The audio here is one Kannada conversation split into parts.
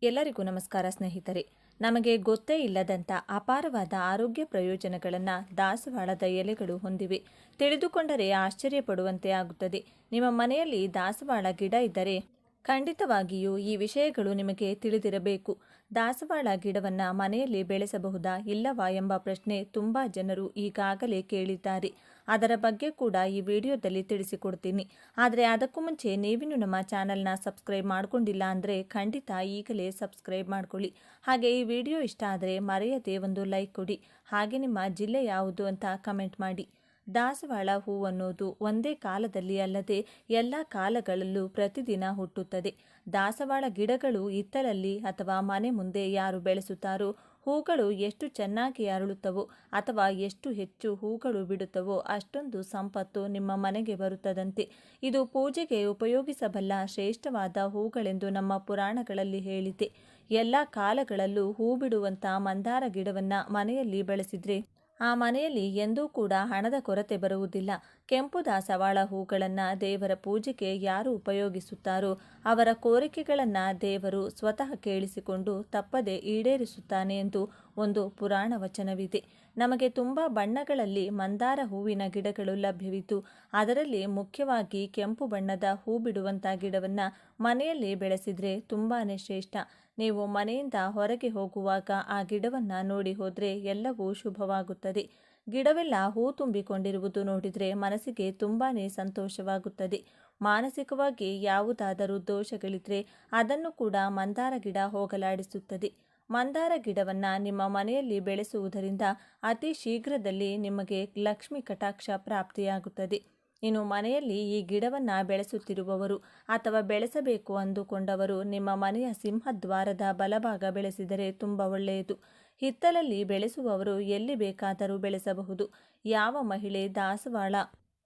ಎಲ್ಲರಿಗೂ ನಮಸ್ಕಾರ ಸ್ನೇಹಿತರೆ. ನಮಗೆ ಗೊತ್ತೇ ಇಲ್ಲದಂಥ ಅಪಾರವಾದ ಆರೋಗ್ಯ ಪ್ರಯೋಜನಗಳನ್ನು ದಾಸವಾಳದ ಎಲೆಗಳು ಹೊಂದಿವೆ. ತಿಳಿದುಕೊಂಡರೆ ಆಶ್ಚರ್ಯಪಡುವಂತೆ ಆಗುತ್ತದೆ. ನಿಮ್ಮ ಮನೆಯಲ್ಲಿ ದಾಸವಾಳ ಗಿಡ ಇದ್ದರೆ ಖಂಡಿತವಾಗಿಯೂ ಈ ವಿಷಯಗಳು ನಿಮಗೆ ತಿಳಿದಿರಬೇಕು. ದಾಸವಾಳ ಗಿಡವನ್ನು ಮನೆಯಲ್ಲಿ ಬೆಳೆಸಬಹುದಾ ಇಲ್ಲವಾ ಎಂಬ ಪ್ರಶ್ನೆ ತುಂಬ ಜನರು ಈಗಾಗಲೇ ಕೇಳಿದ್ದಾರೆ. ಅದರ ಬಗ್ಗೆ ಕೂಡ ಈ ವಿಡಿಯೋದಲ್ಲಿ ತಿಳಿಸಿಕೊಡ್ತೀನಿ. ಆದರೆ ಅದಕ್ಕೂ ಮುಂಚೆ ನೀವಿನ್ನು ನಮ್ಮ ಚಾನಲ್ನ ಸಬ್ಸ್ಕ್ರೈಬ್ ಮಾಡ್ಕೊಂಡಿಲ್ಲ ಅಂದರೆ ಖಂಡಿತ ಈಗಲೇ ಸಬ್ಸ್ಕ್ರೈಬ್ ಮಾಡ್ಕೊಳ್ಳಿ. ಹಾಗೆ ಈ ವಿಡಿಯೋ ಇಷ್ಟ ಆದರೆ ಮರೆಯದೆ ಒಂದು ಲೈಕ್ ಕೊಡಿ. ಹಾಗೆ ನಿಮ್ಮ ಜಿಲ್ಲೆ ಯಾವುದು ಅಂತ ಕಮೆಂಟ್ ಮಾಡಿ. ದಾಸವಾಳ ಹೂವನ್ನೋದು ಒಂದೇ ಕಾಲದಲ್ಲಿ ಅಲ್ಲದೆ ಎಲ್ಲ ಕಾಲಗಳಲ್ಲೂ ಪ್ರತಿದಿನ ಹುಟ್ಟುತ್ತದೆ. ದಾಸವಾಳ ಗಿಡಗಳು ಹಿತ್ತಲಲ್ಲಿ ಅಥವಾ ಮನೆ ಮುಂದೆ ಯಾರು ಬೆಳೆಸುತ್ತಾರೋ ಹೂಗಳು ಎಷ್ಟು ಚೆನ್ನಾಗಿ ಅರಳುತ್ತವೋ ಅಥವಾ ಎಷ್ಟು ಹೆಚ್ಚು ಹೂಗಳು ಬಿಡುತ್ತವೋ ಅಷ್ಟೊಂದು ಸಂಪತ್ತು ನಿಮ್ಮ ಮನೆಗೆ ಬರುತ್ತದಂತೆ. ಇದು ಪೂಜೆಗೆ ಉಪಯೋಗಿಸಬಲ್ಲ ಶ್ರೇಷ್ಠವಾದ ಹೂಗಳೆಂದು ನಮ್ಮ ಪುರಾಣಗಳಲ್ಲಿ ಹೇಳಿದೆ. ಎಲ್ಲ ಕಾಲಗಳಲ್ಲೂ ಹೂ ಬಿಡುವಂಥ ಮಂದಾರ ಗಿಡವನ್ನು ಮನೆಯಲ್ಲಿ ಬೆಳೆಸಿದ್ರೆ ಆ ಮನೆಯಲ್ಲಿ ಎಂದೂ ಕೂಡ ಹಣದ ಕೊರತೆ ಬರುವುದಿಲ್ಲ. ಕೆಂಪು ದಾಸವಾಳ ಹೂಗಳನ್ನು ದೇವರ ಪೂಜೆಗೆ ಯಾರು ಉಪಯೋಗಿಸುತ್ತಾರೋ ಅವರ ಕೋರಿಕೆಗಳನ್ನು ದೇವರು ಸ್ವತಃ ಕೇಳಿಸಿಕೊಂಡು ತಪ್ಪದೆ ಈಡೇರಿಸುತ್ತಾನೆ ಎಂದು ಒಂದು ಪುರಾಣ ವಚನವಿದೆ. ನಮಗೆ ತುಂಬ ಬಣ್ಣಗಳಲ್ಲಿ ಮಂದಾರ ಹೂವಿನ ಗಿಡಗಳು ಲಭ್ಯವಿದ್ದು ಅದರಲ್ಲಿ ಮುಖ್ಯವಾಗಿ ಕೆಂಪು ಬಣ್ಣದ ಹೂ ಬಿಡುವಂಥ ಗಿಡವನ್ನು ಮನೆಯಲ್ಲಿ ಬೆಳೆಸಿದರೆ ತುಂಬಾ ಶ್ರೇಷ್ಠ. ನೀವು ಮನೆಯಿಂದ ಹೊರಗೆ ಹೋಗುವಾಗ ಆ ಗಿಡವನ್ನು ನೋಡಿ ಹೋದರೆ ಎಲ್ಲವೂ ಶುಭವಾಗುತ್ತದೆ. ಗಿಡವೆಲ್ಲ ಹೂ ತುಂಬಿಕೊಂಡಿರುವುದು ನೋಡಿದರೆ ಮನಸ್ಸಿಗೆ ತುಂಬಾ ಸಂತೋಷವಾಗುತ್ತದೆ. ಮಾನಸಿಕವಾಗಿ ಯಾವುದಾದರೂ ದೋಷಗಳಿದ್ರೆ ಅದನ್ನು ಕೂಡ ಮಂದಾರ ಗಿಡ ಹೋಗಲಾಡಿಸುತ್ತದೆ. ಮಂದಾರ ಗಿಡವನ್ನು ನಿಮ್ಮ ಮನೆಯಲ್ಲಿ ಬೆಳೆಸುವುದರಿಂದ ಅತಿ ಶೀಘ್ರದಲ್ಲಿ ನಿಮಗೆ ಲಕ್ಷ್ಮಿ ಕಟಾಕ್ಷ ಪ್ರಾಪ್ತಿಯಾಗುತ್ತದೆ. ಇನ್ನು ಮನೆಯಲ್ಲಿ ಈ ಗಿಡವನ್ನು ಬೆಳೆಸುತ್ತಿರುವವರು ಅಥವಾ ಬೆಳೆಸಬೇಕು ಅಂದುಕೊಂಡವರು ನಿಮ್ಮ ಮನೆಯ ಸಿಂಹದ್ವಾರದ ಬಲಭಾಗ ಬೆಳೆಸಿದರೆ ತುಂಬ ಒಳ್ಳೆಯದು. ಹಿತ್ತಲಲ್ಲಿ ಬೆಳೆಸುವವರು ಎಲ್ಲಿ ಬೇಕಾದರೂ ಬೆಳೆಸಬಹುದು. ಯಾವ ಮಹಿಳೆ ದಾಸವಾಳ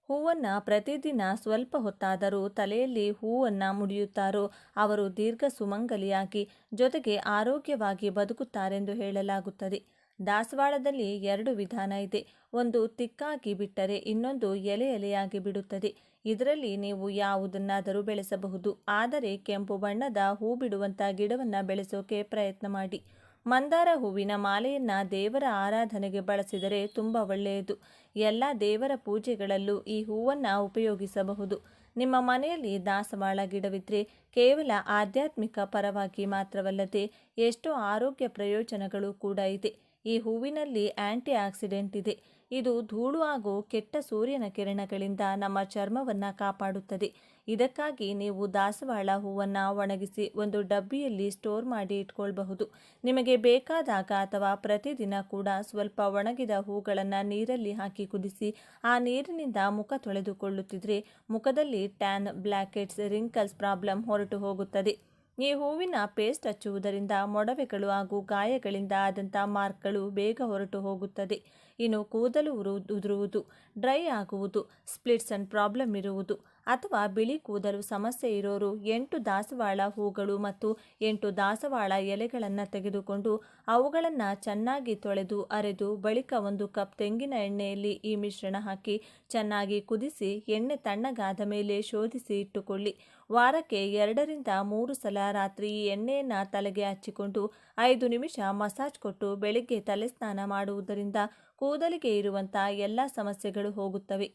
ಹೂವನ್ನು ಪ್ರತಿದಿನ ಸ್ವಲ್ಪ ಹೊತ್ತಾದರೂ ತಲೆಯಲ್ಲಿ ಹೂವನ್ನು ಮುಡಿಯುತ್ತಾರೋ ಅವರು ದೀರ್ಘ ಸುಮಂಗಲಿಯಾಗಿ ಜೊತೆಗೆ ಆರೋಗ್ಯವಾಗಿ ಬದುಕುತ್ತಾರೆಂದು ಹೇಳಲಾಗುತ್ತದೆ. ದಾಸವಾಳದಲ್ಲಿ 2 ವಿಧಾನ ಇದೆ. ಒಂದು ತಿಕ್ಕಾಗಿ ಬಿಟ್ಟರೆ ಇನ್ನೊಂದು ಎಲೆ ಎಲೆಯಾಗಿ ಬಿಡುತ್ತದೆ. ಇದರಲ್ಲಿ ನೀವು ಯಾವುದನ್ನಾದರೂ ಬೆಳೆಸಬಹುದು. ಆದರೆ ಕೆಂಪು ಬಣ್ಣದ ಹೂ ಬಿಡುವಂಥ ಗಿಡವನ್ನು ಬೆಳೆಸೋಕೆ ಪ್ರಯತ್ನ ಮಾಡಿ. ಮಂದಾರ ಹೂವಿನ ಮಾಲೆಯನ್ನು ದೇವರ ಆರಾಧನೆಗೆ ಬಳಸಿದರೆ ತುಂಬ ಒಳ್ಳೆಯದು. ಎಲ್ಲ ದೇವರ ಪೂಜೆಗಳಲ್ಲೂ ಈ ಹೂವನ್ನು ಉಪಯೋಗಿಸಬಹುದು. ನಿಮ್ಮ ಮನೆಯಲ್ಲಿ ದಾಸವಾಳ ಗಿಡವಿದ್ದರೆ ಕೇವಲ ಆಧ್ಯಾತ್ಮಿಕ ಪರವಾಗಿ ಮಾತ್ರವಲ್ಲದೆ ಎಷ್ಟೋ ಆರೋಗ್ಯ ಪ್ರಯೋಜನಗಳು ಕೂಡ ಇದೆ. ಈ ಹೂವಿನಲ್ಲಿ ಆಂಟಿ ಆಕ್ಸಿಡೆಂಟ್ ಇದೆ. ಇದು ಧೂಳು ಹಾಗೂ ಕೆಟ್ಟ ಸೂರ್ಯನ ಕಿರಣಗಳಿಂದ ನಮ್ಮ ಚರ್ಮವನ್ನು ಕಾಪಾಡುತ್ತದೆ. ಇದಕ್ಕಾಗಿ ನೀವು ದಾಸವಾಳ ಹೂವನ್ನು ಒಣಗಿಸಿ ಒಂದು ಡಬ್ಬಿಯಲ್ಲಿ ಸ್ಟೋರ್ ಮಾಡಿ ಇಟ್ಕೊಳ್ಬಹುದು. ನಿಮಗೆ ಬೇಕಾದಾಗ ಅಥವಾ ಪ್ರತಿದಿನ ಕೂಡ ಸ್ವಲ್ಪ ಒಣಗಿದ ಹೂಗಳನ್ನು ನೀರಲ್ಲಿ ಹಾಕಿ ಕುದಿಸಿ ಆ ನೀರಿನಿಂದ ಮುಖ ತೊಳೆದುಕೊಳ್ಳುತ್ತಿದ್ರೆ ಮುಖದಲ್ಲಿ tan, black heads, wrinkles problem ಹೊರಟು ಹೋಗುತ್ತದೆ. ಈ ಹೂವಿನ ಪೇಸ್ಟ್ ಹಚ್ಚುವುದರಿಂದ ಮೊಡವೆಗಳು ಹಾಗೂ ಗಾಯಗಳಿಂದ ಆದಂಥ ಮಾರ್ಕ್ಗಳು ಬೇಗ ಹೊರಟು ಹೋಗುತ್ತದೆ. ಇನ್ನು ಕೂದಲು ಉದುರುವುದು, ಡ್ರೈ ಆಗುವುದು, ಸ್ಪ್ಲಿಟ್ಸ್ ಅಂಡ್ ಪ್ರಾಬ್ಲಮ್ ಇರುವುದು ಅಥವಾ ಬಿಳಿ ಕೂದಲು ಸಮಸ್ಯೆ ಇರೋರು 8 ದಾಸವಾಳ ಹೂಗಳು ಮತ್ತು 8 ದಾಸವಾಳ ಎಲೆಗಳನ್ನು ತೆಗೆದುಕೊಂಡು ಅವುಗಳನ್ನು ಚೆನ್ನಾಗಿ ತೊಳೆದು ಅರೆದು ಬಳಿಕ 1 ಕಪ್ ತೆಂಗಿನ ಎಣ್ಣೆಯಲ್ಲಿ ಈ ಮಿಶ್ರಣ ಹಾಕಿ ಚೆನ್ನಾಗಿ ಕುದಿಸಿ ಎಣ್ಣೆ ತಣ್ಣಗಾದ ಮೇಲೆ ಶೋಧಿಸಿ ಇಟ್ಟುಕೊಳ್ಳಿ. ವಾರಕ್ಕೆ 2 ರಿಂದ 3 ಸಲ ರಾತ್ರಿ ಈ ಎಣ್ಣೆಯನ್ನು ತಲೆಗೆ ಹಚ್ಚಿಕೊಂಡು 5 ನಿಮಿಷ ಮಸಾಜ್ ಕೊಟ್ಟು ಬೆಳಿಗ್ಗೆ ತಲೆ ಸ್ನಾನ ಮಾಡುವುದರಿಂದ ಕೂದಲಿಗೆ ಇರುವಂಥ ಎಲ್ಲ ಸಮಸ್ಯೆಗಳು ಹೋಗುತ್ತವೆ.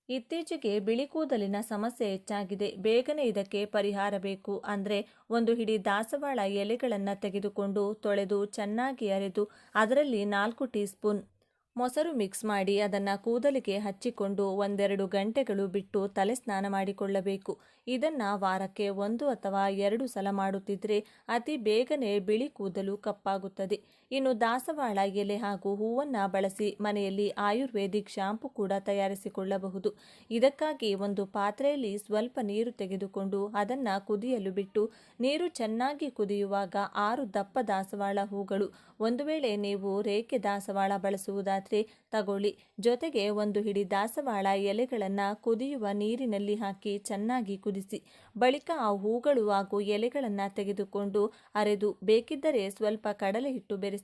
ಇತ್ತೀಚೆಗೆ ಬಿಳಿ ಕೂದಲಿನ ಸಮಸ್ಯೆ ಹೆಚ್ಚಾಗಿದೆ. ಬೇಗನೆ ಇದಕ್ಕೆ ಪರಿಹಾರ ಬೇಕು ಅಂದರೆ 1 ಹಿಡಿ ದಾಸವಾಳ ಎಲೆಗಳನ್ನು ತೆಗೆದುಕೊಂಡು ತೊಳೆದು ಚೆನ್ನಾಗಿ ಅರೆದು ಅದರಲ್ಲಿ 4 ಟೀ ಸ್ಪೂನ್ ಮೊಸರು ಮಿಕ್ಸ್ ಮಾಡಿ ಅದನ್ನು ಕೂದಲಿಗೆ ಹಚ್ಚಿಕೊಂಡು 1-2 ಗಂಟೆಗಳು ಬಿಟ್ಟು ತಲೆ ಸ್ನಾನ ಮಾಡಿಕೊಳ್ಳಬೇಕು. ಇದನ್ನು ವಾರಕ್ಕೆ 1 ಅಥವಾ 2 ಸಲ ಮಾಡುತ್ತಿದ್ದರೆ ಅತಿ ಬೇಗನೆ ಬಿಳಿ ಕೂದಲು ಕಪ್ಪಾಗುತ್ತದೆ. ಇನ್ನು ದಾಸವಾಳ ಎಲೆ ಹಾಗೂ ಹೂವನ್ನು ಬಳಸಿ ಮನೆಯಲ್ಲಿ ಆಯುರ್ವೇದಿಕ್ ಶಾಂಪು ಕೂಡ ತಯಾರಿಸಿಕೊಳ್ಳಬಹುದು. ಇದಕ್ಕಾಗಿ ಒಂದು ಪಾತ್ರೆಯಲ್ಲಿ ಸ್ವಲ್ಪ ನೀರು ತೆಗೆದುಕೊಂಡು ಅದನ್ನು ಕುದಿಯಲು ಬಿಟ್ಟು ನೀರು ಚೆನ್ನಾಗಿ ಕುದಿಯುವಾಗ 6 ದಪ್ಪ ದಾಸವಾಳ ಹೂಗಳು, ಒಂದು ವೇಳೆ ನೀವು ರೇಖೆ ದಾಸವಾಳ ಬಳಸುವುದಾದರೆ ತಗೊಳ್ಳಿ, ಜೊತೆಗೆ 1 ಹಿಡಿ ದಾಸವಾಳ ಎಲೆಗಳನ್ನು ಕುದಿಯುವ ನೀರಿನಲ್ಲಿ ಹಾಕಿ ಚೆನ್ನಾಗಿ ಕುದಿಸಿ ಬಳಿಕ ಆ ಹೂಗಳು ಹಾಗೂ ಎಲೆಗಳನ್ನು ತೆಗೆದುಕೊಂಡು ಅರೆದು ಬೇಕಿದ್ದರೆ ಸ್ವಲ್ಪ ಕಡಲೆ ಹಿಟ್ಟು ಬೆರೆಸಿ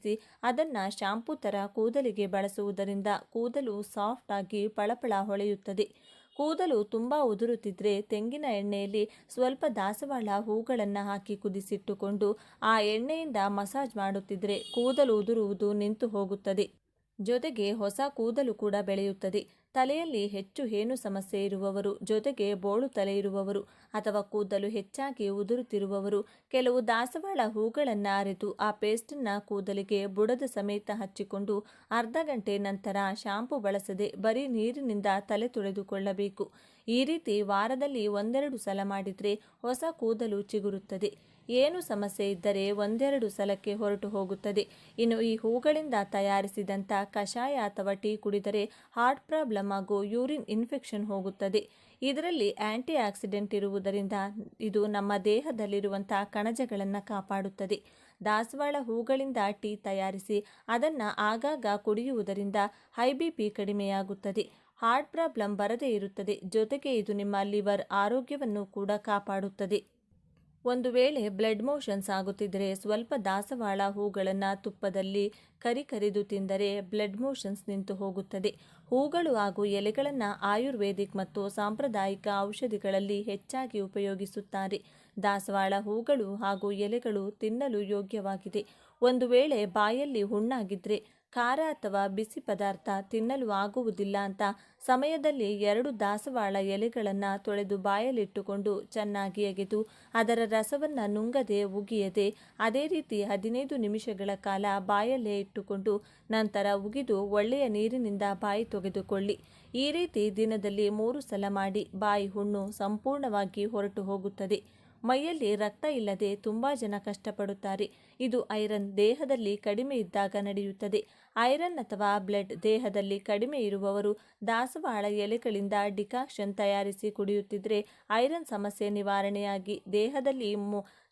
ಅದನ್ನು ಶಾಂಪೂ ಥರ ಕೂದಲಿಗೆ ಬಳಸುವುದರಿಂದ ಕೂದಲು ಸಾಫ್ಟ್ ಆಗಿ ಪಳಪಳ ಹೊಳೆಯುತ್ತದೆ. ಕೂದಲು ತುಂಬ ಉದುರುತ್ತಿದ್ರೆ ತೆಂಗಿನ ಎಣ್ಣೆಯಲ್ಲಿ ಸ್ವಲ್ಪ ದಾಸವಾಳ ಹೂಗಳನ್ನು ಹಾಕಿ ಕುದಿಸಿಟ್ಟುಕೊಂಡು ಆ ಎಣ್ಣೆಯಿಂದ ಮಸಾಜ್ ಮಾಡುತ್ತಿದ್ರೆ ಕೂದಲು ಉದುರುವುದು ನಿಂತು ಹೋಗುತ್ತದೆ. ಜೊತೆಗೆ ಹೊಸ ಕೂದಲು ಕೂಡ ಬೆಳೆಯುತ್ತದೆ. ತಲೆಯಲ್ಲಿ ಹೆಚ್ಚು ಹೇನು ಸಮಸ್ಯೆ ಇರುವವರು, ಜೊತೆಗೆ ಬೋಳು ತಲೆ ಇರುವವರು ಅಥವಾ ಕೂದಲು ಹೆಚ್ಚಾಗಿ ಉದುರುತ್ತಿರುವವರು ಕೆಲವು ದಾಸವಾಳ ಹೂಗಳನ್ನು ಅರೆದು ಆ ಪೇಸ್ಟನ್ನು ಕೂದಲಿಗೆ ಬುಡದ ಸಮೇತ ಹಚ್ಚಿಕೊಂಡು ಅರ್ಧ ಗಂಟೆ ನಂತರ ಶಾಂಪು ಬಳಸದೆ ಬರೀ ನೀರಿನಿಂದ ತಲೆ ತೊಳೆದುಕೊಳ್ಳಬೇಕು. ಈ ರೀತಿ ವಾರದಲ್ಲಿ 1-2 ಸಲ ಮಾಡಿದರೆ ಹೊಸ ಕೂದಲು ಚಿಗುರುತ್ತದೆ. ಏನು ಸಮಸ್ಯೆ ಇದ್ದರೆ 1-2 ಸಲಕ್ಕೆ ಹೊರಟು ಹೋಗುತ್ತದೆ. ಇನ್ನು ಈ ಹೂಗಳಿಂದ ತಯಾರಿಸಿದಂಥ ಕಷಾಯ ಅಥವಾ ಟೀ ಕುಡಿದರೆ ಹಾರ್ಟ್ ಪ್ರಾಬ್ಲಮ್ ಹಾಗೂ ಯೂರಿನ್ ಇನ್ಫೆಕ್ಷನ್ ಹೋಗುತ್ತದೆ. ಇದರಲ್ಲಿ ಆ್ಯಂಟಿ ಆಕ್ಸಿಡೆಂಟ್ ಇರುವುದರಿಂದ ಇದು ನಮ್ಮ ದೇಹದಲ್ಲಿರುವಂಥ ಕಣಜಗಳನ್ನು ಕಾಪಾಡುತ್ತದೆ. ದಾಸವಾಳ ಹೂಗಳಿಂದ ಟೀ ತಯಾರಿಸಿ ಅದನ್ನು ಆಗಾಗ ಕುಡಿಯುವುದರಿಂದ ಹೈ BP ಕಡಿಮೆಯಾಗುತ್ತದೆ. ಹಾರ್ಟ್ ಪ್ರಾಬ್ಲಮ್ ಬರದೇ ಇರುತ್ತದೆ. ಜೊತೆಗೆ ಇದು ನಿಮ್ಮ ಲಿವರ್ ಆರೋಗ್ಯವನ್ನು ಕೂಡ ಕಾಪಾಡುತ್ತದೆ. ಒಂದು ವೇಳೆ ಬ್ಲಡ್ ಮೋಷನ್ಸ್ ಆಗುತ್ತಿದ್ದರೆ ಸ್ವಲ್ಪ ದಾಸವಾಳ ಹೂಗಳನ್ನು ತುಪ್ಪದಲ್ಲಿ ಕರಿದು ತಿಂದರೆ ಬ್ಲಡ್ ಮೋಷನ್ಸ್ ನಿಂತು ಹೋಗುತ್ತದೆ. ಹೂಗಳು ಹಾಗೂ ಎಲೆಗಳನ್ನು ಆಯುರ್ವೇದಿಕ್ ಮತ್ತು ಸಾಂಪ್ರದಾಯಿಕ ಔಷಧಿಗಳಲ್ಲಿ ಹೆಚ್ಚಾಗಿ ಉಪಯೋಗಿಸುತ್ತಾರೆ. ದಾಸವಾಳ ಹೂಗಳು ಹಾಗೂ ಎಲೆಗಳು ತಿನ್ನಲು ಯೋಗ್ಯವಾಗಿದೆ. ಒಂದು ವೇಳೆ ಬಾಯಲ್ಲಿ ಹುಣ್ಣಾಗಿದ್ದರೆ ಖಾರ ಅಥವಾ ಬಿಸಿ ಪದಾರ್ಥ ತಿನ್ನಲು ಆಗುವುದಿಲ್ಲ ಅಂತ ಸಮಯದಲ್ಲಿ 2 ದಾಸವಾಳ ಎಲೆಗಳನ್ನು ತೊಳೆದು ಬಾಯಲ್ಲಿಟ್ಟುಕೊಂಡು ಚೆನ್ನಾಗಿ ಅಗೆದು ಅದರ ರಸವನ್ನು ನುಂಗದೆ ಉಗಿಯದೆ ಅದೇ ರೀತಿ 15 ನಿಮಿಷಗಳ ಕಾಲ ಬಾಯಲ್ಲೇ ಇಟ್ಟುಕೊಂಡು ನಂತರ ಉಗಿದು ಒಳ್ಳೆಯ ನೀರಿನಿಂದ ಬಾಯಿ ತೆಗೆದುಕೊಳ್ಳಿ. ಈ ರೀತಿ ದಿನದಲ್ಲಿ 3 ಸಲ ಮಾಡಿ ಬಾಯಿ ಹುಣ್ಣು ಸಂಪೂರ್ಣವಾಗಿ ಹೊರಟು ಹೋಗುತ್ತದೆ. ಮೈಯಲ್ಲಿ ರಕ್ತ ಇಲ್ಲದೆ ತುಂಬ ಜನ ಕಷ್ಟಪಡುತ್ತಾರೆ. ಇದು ಐರನ್ ದೇಹದಲ್ಲಿ ಕಡಿಮೆ ಇದ್ದಾಗ ನಡೆಯುತ್ತದೆ. ಐರನ್ ಅಥವಾ ಬ್ಲಡ್ ದೇಹದಲ್ಲಿ ಕಡಿಮೆ ಇರುವವರು ದಾಸವಾಳ ಎಲೆಗಳಿಂದ ಡಿಕಾಕ್ಷನ್ ತಯಾರಿಸಿ ಕುಡಿಯುತ್ತಿದ್ದರೆ ಐರನ್ ಸಮಸ್ಯೆ ನಿವಾರಣೆಯಾಗಿ ದೇಹದಲ್ಲಿ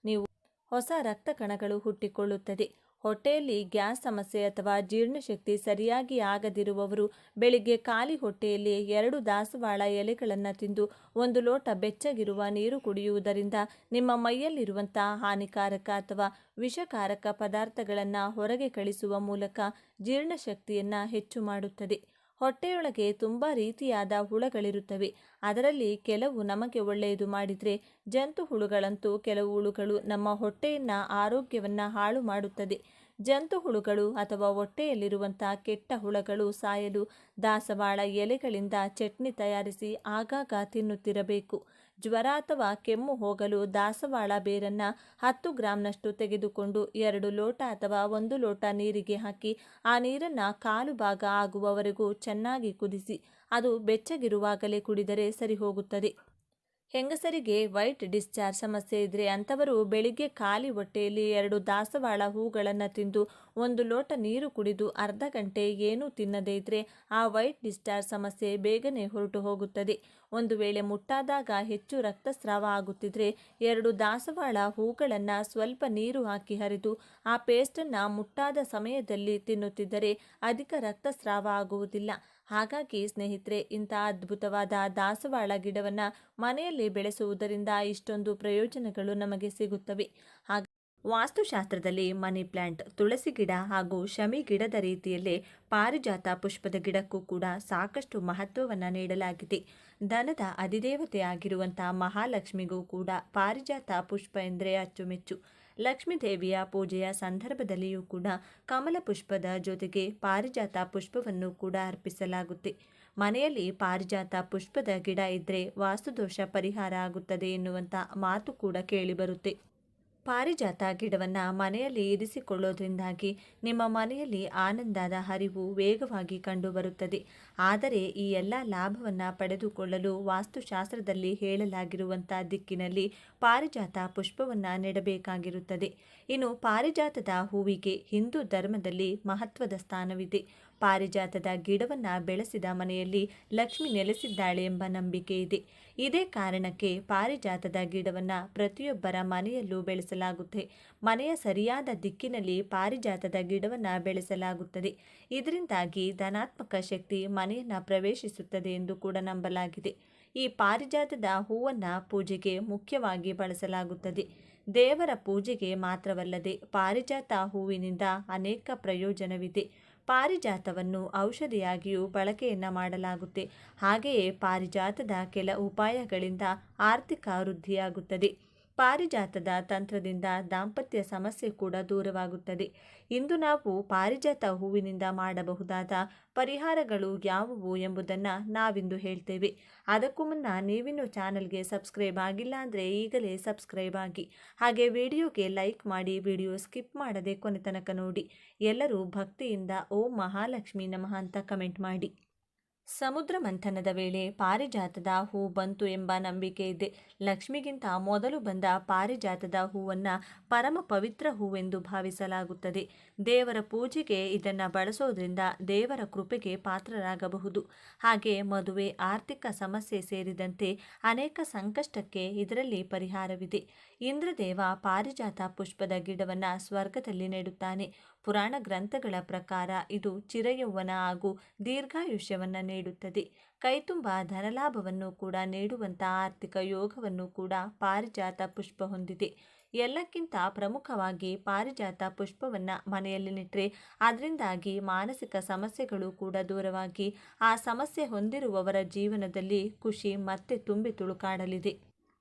ನೀವು ಹೊಸ ರಕ್ತ ಕಣಗಳು ಹುಟ್ಟಿಕೊಳ್ಳುತ್ತದೆ. ಹೊಟ್ಟೆಯಲ್ಲಿ ಗ್ಯಾಸ್ ಸಮಸ್ಯೆ ಅಥವಾ ಜೀರ್ಣಶಕ್ತಿ ಸರಿಯಾಗಿ ಆಗದಿರುವವರು ಬೆಳಿಗ್ಗೆ ಖಾಲಿ ಹೊಟ್ಟೆಯಲ್ಲಿ 2 ದಾಸವಾಳ ಎಲೆಗಳನ್ನು ತಿಂದು 1 ಲೋಟ ಬೆಚ್ಚಗಿರುವ ನೀರು ಕುಡಿಯುವುದರಿಂದ ನಿಮ್ಮ ಮೈಯಲ್ಲಿರುವಂಥ ಹಾನಿಕಾರಕ ಅಥವಾ ವಿಷಕಾರಕ ಪದಾರ್ಥಗಳನ್ನು ಹೊರಗೆ ಕಳಿಸುವ ಮೂಲಕ ಜೀರ್ಣಶಕ್ತಿಯನ್ನು ಹೆಚ್ಚು ಮಾಡುತ್ತದೆ. ಹೊಟ್ಟೆಯೊಳಗೆ ತುಂಬ ರೀತಿಯಾದ ಹುಳಗಳಿರುತ್ತವೆ. ಅದರಲ್ಲಿ ಕೆಲವು ನಮಗೆ ಒಳ್ಳೆಯದು ಮಾಡಿದರೆ, ಜಂತು ಹುಳುಗಳಂತೂ ಕೆಲವು ಹುಳುಗಳು ನಮ್ಮ ಹೊಟ್ಟೆಯನ್ನು ಆರೋಗ್ಯವನ್ನು ಹಾಳು ಮಾಡುತ್ತದೆ. ಜಂತು ಹುಳುಗಳು ಅಥವಾ ಹೊಟ್ಟೆಯಲ್ಲಿರುವಂಥ ಕೆಟ್ಟ ಹುಳಗಳು ಸಾಯಲು ದಾಸವಾಳ ಎಲೆಗಳಿಂದ ಚಟ್ನಿ ತಯಾರಿಸಿ ಆಗಾಗ ತಿನ್ನುತ್ತಿರಬೇಕು. ಜ್ವರ ಅಥವಾ ಕೆಮ್ಮು ಹೋಗಲು ದಾಸವಾಳ ಬೇರನ್ನು 10 ಗ್ರಾಂನಷ್ಟು ತೆಗೆದುಕೊಂಡು 2 ಲೋಟ ಅಥವಾ 1 ಲೋಟ ನೀರಿಗೆ ಹಾಕಿ ಆ ನೀರನ್ನು 1/4 ಭಾಗ ಆಗುವವರೆಗೂ ಚೆನ್ನಾಗಿ ಕುದಿಸಿ ಅದು ಬೆಚ್ಚಗಿರುವಾಗಲೇ ಕುಡಿದರೆ ಸರಿ ಹೋಗುತ್ತದೆ. ಹೆಂಗಸರಿಗೆ ವೈಟ್ ಡಿಸ್ಚಾರ್ಜ್ ಸಮಸ್ಯೆ ಇದ್ದರೆ ಅಂಥವರು ಬೆಳಿಗ್ಗೆ ಖಾಲಿ ಹೊಟ್ಟೆಯಲ್ಲಿ 2 ದಾಸವಾಳ ಹೂಗಳನ್ನು ತಿಂದು 1 ಲೋಟ ನೀರು ಕುಡಿದು ಅರ್ಧ ಗಂಟೆ ಏನೂ ತಿನ್ನದೇ ಇದ್ದರೆ ಆ ವೈಟ್ ಡಿಸ್ಚಾರ್ಜ್ ಸಮಸ್ಯೆ ಬೇಗನೆ ಹೊರಟು ಹೋಗುತ್ತದೆ. ಒಂದು ವೇಳೆ ಮುಟ್ಟಾದಾಗ ಹೆಚ್ಚು ರಕ್ತಸ್ರಾವ ಆಗುತ್ತಿದ್ದರೆ 2 ದಾಸವಾಳ ಹೂಗಳನ್ನು ಸ್ವಲ್ಪ ನೀರು ಹಾಕಿ ಹರಿದು ಆ ಪೇಸ್ಟನ್ನು ಮುಟ್ಟಾದ ಸಮಯದಲ್ಲಿ ತಿನ್ನುತ್ತಿದ್ದರೆ ಅಧಿಕ ರಕ್ತಸ್ರಾವ ಆಗುವುದಿಲ್ಲ. ಹಾಗಾಗಿ ಸ್ನೇಹಿತರೆ, ಇಂಥ ಅದ್ಭುತವಾದ ದಾಸವಾಳ ಗಿಡವನ್ನು ಮನೆಯಲ್ಲಿ ಬೆಳೆಸುವುದರಿಂದ ಇಷ್ಟೊಂದು ಪ್ರಯೋಜನಗಳು ನಮಗೆ ಸಿಗುತ್ತವೆ. ವಾಸ್ತುಶಾಸ್ತ್ರದಲ್ಲಿ ಮನಿ ಪ್ಲ್ಯಾಂಟ್, ತುಳಸಿ ಗಿಡ ಹಾಗೂ ಶಮಿ ಗಿಡದ ರೀತಿಯಲ್ಲೇ ಪಾರಿಜಾತ ಪುಷ್ಪದ ಗಿಡಕ್ಕೂ ಕೂಡ ಸಾಕಷ್ಟು ಮಹತ್ವವನ್ನು ನೀಡಲಾಗಿದೆ. ಧನದ ಅಧಿದೇವತೆ ಆಗಿರುವಂಥ ಮಹಾಲಕ್ಷ್ಮಿಗೂ ಕೂಡ ಪಾರಿಜಾತ ಪುಷ್ಪ ಎಂದರೆ ಅಚ್ಚುಮೆಚ್ಚು. ಲಕ್ಷ್ಮೀ ದೇವಿಯ ಪೂಜೆಯ ಸಂದರ್ಭದಲ್ಲಿಯೂ ಕೂಡ ಕಮಲ ಪುಷ್ಪದ ಜೊತೆಗೆ ಪಾರಿಜಾತ ಪುಷ್ಪವನ್ನು ಕೂಡ ಅರ್ಪಿಸಲಾಗುತ್ತೆ. ಮನೆಯಲ್ಲಿ ಪಾರಿಜಾತ ಪುಷ್ಪದ ಗಿಡ ಇದ್ದರೆ ವಾಸ್ತುದೋಷ ಪರಿಹಾರ ಆಗುತ್ತದೆ ಎನ್ನುವಂಥ ಮಾತು ಕೂಡ ಕೇಳಿಬರುತ್ತೆ. ಪಾರಿಜಾತ ಗಿಡವನ್ನು ಮನೆಯಲ್ಲಿ ಇರಿಸಿಕೊಳ್ಳೋದ್ರಿಂದಾಗಿ ನಿಮ್ಮ ಮನೆಯಲ್ಲಿ ಆನಂದದ ಹರಿವು ವೇಗವಾಗಿ ಕಂಡುಬರುತ್ತದೆ. ಆದರೆ ಈ ಎಲ್ಲ ಲಾಭವನ್ನು ಪಡೆದುಕೊಳ್ಳಲು ವಾಸ್ತುಶಾಸ್ತ್ರದಲ್ಲಿ ಹೇಳಲಾಗಿರುವಂಥ ದಿಕ್ಕಿನಲ್ಲಿ ಪಾರಿಜಾತ ಪುಷ್ಪವನ್ನು ನೆಡಬೇಕಾಗಿರುತ್ತದೆ. ಇನ್ನು ಪಾರಿಜಾತದ ಹೂವಿಗೆ ಹಿಂದೂ ಧರ್ಮದಲ್ಲಿ ಮಹತ್ವದ ಸ್ಥಾನವಿದೆ. ಪಾರಿಜಾತದ ಗಿಡವನ್ನು ಬೆಳೆಸಿದ ಮನೆಯಲ್ಲಿ ಲಕ್ಷ್ಮಿ ನೆಲೆಸಿದ್ದಾಳೆ ಎಂಬ ನಂಬಿಕೆ ಇದೆ. ಇದೇ ಕಾರಣಕ್ಕೆ ಪಾರಿಜಾತದ ಗಿಡವನ್ನು ಪ್ರತಿಯೊಬ್ಬರ ಮನೆಯಲ್ಲೂ ಬೆಳೆಸಲಾಗುತ್ತೆ. ಮನೆಯ ಸರಿಯಾದ ದಿಕ್ಕಿನಲ್ಲಿ ಪಾರಿಜಾತದ ಗಿಡವನ್ನು ಬೆಳೆಸಲಾಗುತ್ತದೆ. ಇದರಿಂದಾಗಿ ಧನಾತ್ಮಕ ಶಕ್ತಿ ಮನೆಯನ್ನು ಪ್ರವೇಶಿಸುತ್ತದೆ ಎಂದು ಕೂಡ ನಂಬಲಾಗಿದೆ. ಈ ಪಾರಿಜಾತದ ಹೂವನ್ನು ಪೂಜೆಗೆ ಮುಖ್ಯವಾಗಿ ಬಳಸಲಾಗುತ್ತದೆ. ದೇವರ ಪೂಜೆಗೆ ಮಾತ್ರವಲ್ಲದೆ ಪಾರಿಜಾತ ಹೂವಿನಿಂದ ಅನೇಕ ಪ್ರಯೋಜನವಿದೆ. ಪಾರಿಜಾತವನ್ನು ಔಷಧಿಯಾಗಿಯೂ ಬಳಕೆಯನ್ನು ಮಾಡಲಾಗುತ್ತೆ. ಹಾಗೆಯೇ ಪಾರಿಜಾತದ ಕೆಲ ಉಪಾಯಗಳಿಂದ ಆರ್ಥಿಕ ವೃದ್ಧಿಯಾಗುತ್ತದೆ. ಪಾರಿಜಾತದ ತಂತ್ರದಿಂದ ದಾಂಪತ್ಯ ಸಮಸ್ಯೆ ಕೂಡ ದೂರವಾಗುತ್ತದೆ. ಇಂದು ನಾವು ಪಾರಿಜಾತ ಹೂವಿನಿಂದ ಮಾಡಬಹುದಾದ ಪರಿಹಾರಗಳು ಯಾವುವು ಎಂಬುದನ್ನು ನಾವಿಂದು ಹೇಳ್ತೇವೆ. ಅದಕ್ಕೂ ಮುನ್ನ ನೀವಿನ್ನು ಚಾನಲ್ಗೆ ಸಬ್ಸ್ಕ್ರೈಬ್ ಆಗಿಲ್ಲ ಅಂದರೆ ಈಗಲೇ ಸಬ್ಸ್ಕ್ರೈಬ್ ಆಗಿ, ಹಾಗೆ ವಿಡಿಯೋಗೆ ಲೈಕ್ ಮಾಡಿ, ವಿಡಿಯೋ ಸ್ಕಿಪ್ ಮಾಡದೆ ಕೊನೆ ತನಕ ನೋಡಿ. ಎಲ್ಲರೂ ಭಕ್ತಿಯಿಂದ ಓಂ ಮಹಾಲಕ್ಷ್ಮಿ ನಮಃ ಅಂತ ಕಮೆಂಟ್ ಮಾಡಿ. ಸಮುದ್ರ ಮಂಥನದ ವೇಳೆ ಪಾರಿಜಾತದ ಹೂ ಬಂತು ಎಂಬ ನಂಬಿಕೆ ಇದೆ. ಲಕ್ಷ್ಮಿಗಿಂತ ಮೊದಲು ಬಂದ ಪಾರಿಜಾತದ ಹೂವನ್ನು ಪರಮ ಪವಿತ್ರ ಹೂವೆಂದು ಭಾವಿಸಲಾಗುತ್ತದೆ. ದೇವರ ಪೂಜೆಗೆ ಇದನ್ನು ಬಳಸೋದ್ರಿಂದ ದೇವರ ಕೃಪೆಗೆ ಪಾತ್ರರಾಗಬಹುದು. ಹಾಗೆ ಮದುವೆ, ಆರ್ಥಿಕ ಸಮಸ್ಯೆ ಸೇರಿದಂತೆ ಅನೇಕ ಸಂಕಷ್ಟಕ್ಕೆ ಇದರಲ್ಲಿ ಪರಿಹಾರವಿದೆ. ಇಂದ್ರದೇವ ಪಾರಿಜಾತ ಪುಷ್ಪದ ಗಿಡವನ್ನು ಸ್ವರ್ಗದಲ್ಲಿ ನೆಡುತ್ತಾನೆ. ಪುರಾಣ ಗ್ರಂಥಗಳ ಪ್ರಕಾರ ಇದು ಚಿರಯೌವನ ಹಾಗೂ ದೀರ್ಘಾಯುಷ್ಯವನ್ನು ನೀಡುತ್ತದೆ. ಕೈತುಂಬ ಧನಲಾಭವನ್ನು ಕೂಡ ನೀಡುವಂಥ ಆರ್ಥಿಕ ಯೋಗವನ್ನು ಕೂಡ ಪಾರಿಜಾತ ಪುಷ್ಪ ಹೊಂದಿದೆ. ಎಲ್ಲಕ್ಕಿಂತ ಪ್ರಮುಖವಾಗಿ ಪಾರಿಜಾತ ಪುಷ್ಪವನ್ನು ಮನೆಯಲ್ಲಿ ನೆಟ್ಟರೆ ಅದರಿಂದಾಗಿ ಮಾನಸಿಕ ಸಮಸ್ಯೆಗಳು ಕೂಡ ದೂರವಾಗಿ ಆ ಸಮಸ್ಯೆ ಹೊಂದಿರುವವರ ಜೀವನದಲ್ಲಿ ಖುಷಿ ಮತ್ತೆ ತುಂಬಿ ತುಳುಕಾಡಲಿದೆ.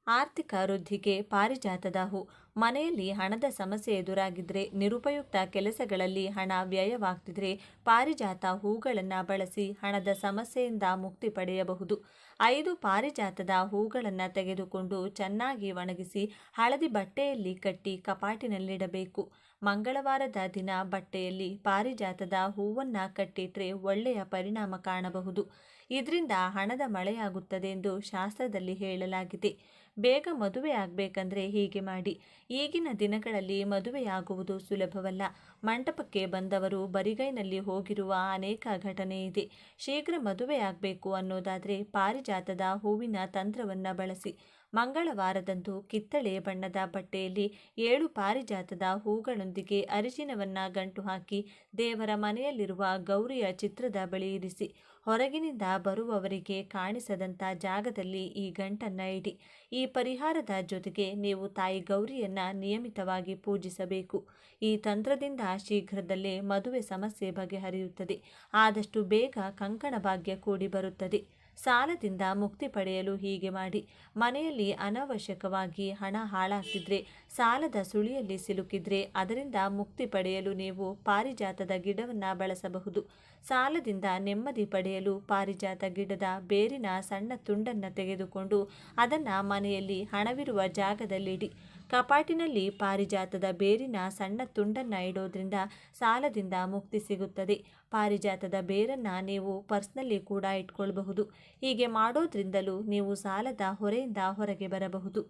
ಆರ್ಥಿಕ ವೃದ್ಧಿಗೆ ಪಾರಿಜಾತದ ಹೂ. ಮನೆಯಲ್ಲಿ ಹಣದ ಸಮಸ್ಯೆ ಎದುರಾಗಿದ್ದರೆ, ನಿರುಪಯುಕ್ತ ಕೆಲಸಗಳಲ್ಲಿ ಹಣ ವ್ಯಯವಾಗ್ತಿದ್ರೆ ಪಾರಿಜಾತ ಹೂಗಳನ್ನು ಬಳಸಿ ಹಣದ ಸಮಸ್ಯೆಯಿಂದ ಮುಕ್ತಿ ಪಡೆಯಬಹುದು. 5 ಪಾರಿಜಾತದ ಹೂಗಳನ್ನು ತೆಗೆದುಕೊಂಡು ಚೆನ್ನಾಗಿ ಒಣಗಿಸಿ ಹಳದಿ ಬಟ್ಟೆಯಲ್ಲಿ ಕಟ್ಟಿ ಕಪಾಟಿನಲ್ಲಿಡಬೇಕು. ಮಂಗಳವಾರದ ದಿನ ಬಟ್ಟೆಯಲ್ಲಿ ಪಾರಿಜಾತದ ಹೂವನ್ನು ಕಟ್ಟಿಟ್ರೆ ಒಳ್ಳೆಯ ಪರಿಣಾಮ ಕಾಣಬಹುದು. ಇದರಿಂದ ಹಣದ ಮಳೆಯಾಗುತ್ತದೆ ಎಂದು ಶಾಸ್ತ್ರದಲ್ಲಿ ಹೇಳಲಾಗಿದೆ. ಬೇಗ ಮದುವೆ ಆಗಬೇಕಂದ್ರೆ ಹೀಗೆ ಮಾಡಿ. ಈಗಿನ ದಿನಗಳಲ್ಲಿ ಮದುವೆಯಾಗುವುದು ಸುಲಭವಲ್ಲ. ಮಂಟಪಕ್ಕೆ ಬಂದವರು ಬರಿಗೈನಲ್ಲಿ ಹೋಗಿರುವ ಅನೇಕ ಘಟನೆ ಇದೆ. ಶೀಘ್ರ ಮದುವೆಯಾಗಬೇಕು ಅನ್ನೋದಾದರೆ ಪಾರಿಜಾತದ ಹೂವಿನ ತಂತ್ರವನ್ನು ಬಳಸಿ. ಮಂಗಳವಾರದಂದು ಕಿತ್ತಳೆ ಬಣ್ಣದ ಬಟ್ಟೆಯಲ್ಲಿ 7 ಪಾರಿಜಾತದ ಹೂಗಳೊಂದಿಗೆ ಅರಿಶಿನವನ್ನು ಗಂಟು ಹಾಕಿ ದೇವರ ಮನೆಯಲ್ಲಿರುವ ಗೌರಿಯ ಚಿತ್ರದ ಬಳಿ ಇರಿಸಿ. ಹೊರಗಿನಿಂದ ಬರುವವರಿಗೆ ಕಾಣಿಸದಂಥ ಜಾಗದಲ್ಲಿ ಈ ಗಂಟನ್ನು ಇಡಿ. ಈ ಪರಿಹಾರದ ಜೊತೆಗೆ ನೀವು ತಾಯಿ ಗೌರಿಯನ್ನು ನಿಯಮಿತವಾಗಿ ಪೂಜಿಸಬೇಕು. ಈ ತಂತ್ರದಿಂದ ಶೀಘ್ರದಲ್ಲೇ ಮದುವೆ ಸಮಸ್ಯೆ ಬಗೆಹರಿಯುತ್ತದೆ. ಆದಷ್ಟು ಬೇಗ ಕಂಕಣ ಭಾಗ್ಯ ಕೂಡಿ ಬರುತ್ತದೆ. ಸಾಲದಿಂದ ಮುಕ್ತಿ ಪಡೆಯಲು ಹೀಗೆ ಮಾಡಿ. ಮನೆಯಲ್ಲಿ ಅನಾವಶ್ಯಕವಾಗಿ ಹಣ ಹಾಳಾಗ್ತಿದ್ರೆ, ಸಾಲದ ಸುಳಿಯಲ್ಲಿ ಸಿಲುಕಿದ್ರೆ ಅದರಿಂದ ಮುಕ್ತಿ ಪಡೆಯಲು ನೀವು ಪಾರಿಜಾತದ ಗಿಡವನ್ನು ಬಳಸಬಹುದು. ಸಾಲದಿಂದ ನೆಮ್ಮದಿ ಪಡೆಯಲು ಪಾರಿಜಾತ ಗಿಡದ ಬೇರಿನ ಸಣ್ಣ ತುಂಡನ್ನು ತೆಗೆದುಕೊಂಡು ಅದನ್ನು ಮನೆಯಲ್ಲಿ ಹಣವಿರುವ ಜಾಗದಲ್ಲಿಡಿ. ಕಪಾಟಿನಲ್ಲಿ ಪಾರಿಜಾತದ ಬೇರಿನ ಸಣ್ಣ ತುಂಡನ್ನು ಇಡೋದ್ರಿಂದ ಸಾಲದಿಂದ ಮುಕ್ತಿ ಸಿಗುತ್ತದೆ. ಪಾರಿಜಾತದ ಬೇರನ್ನು ನೀವು ಪರ್ಸ್ನಲ್ಲಿ ಕೂಡ ಇಟ್ಕೊಳ್ಬಹುದು. ಹೀಗೆ ಮಾಡೋದ್ರಿಂದಲೂ ನೀವು ಸಾಲದ ಹೊರೆಯಿಂದ ಹೊರಗೆ ಬರಬಹುದು.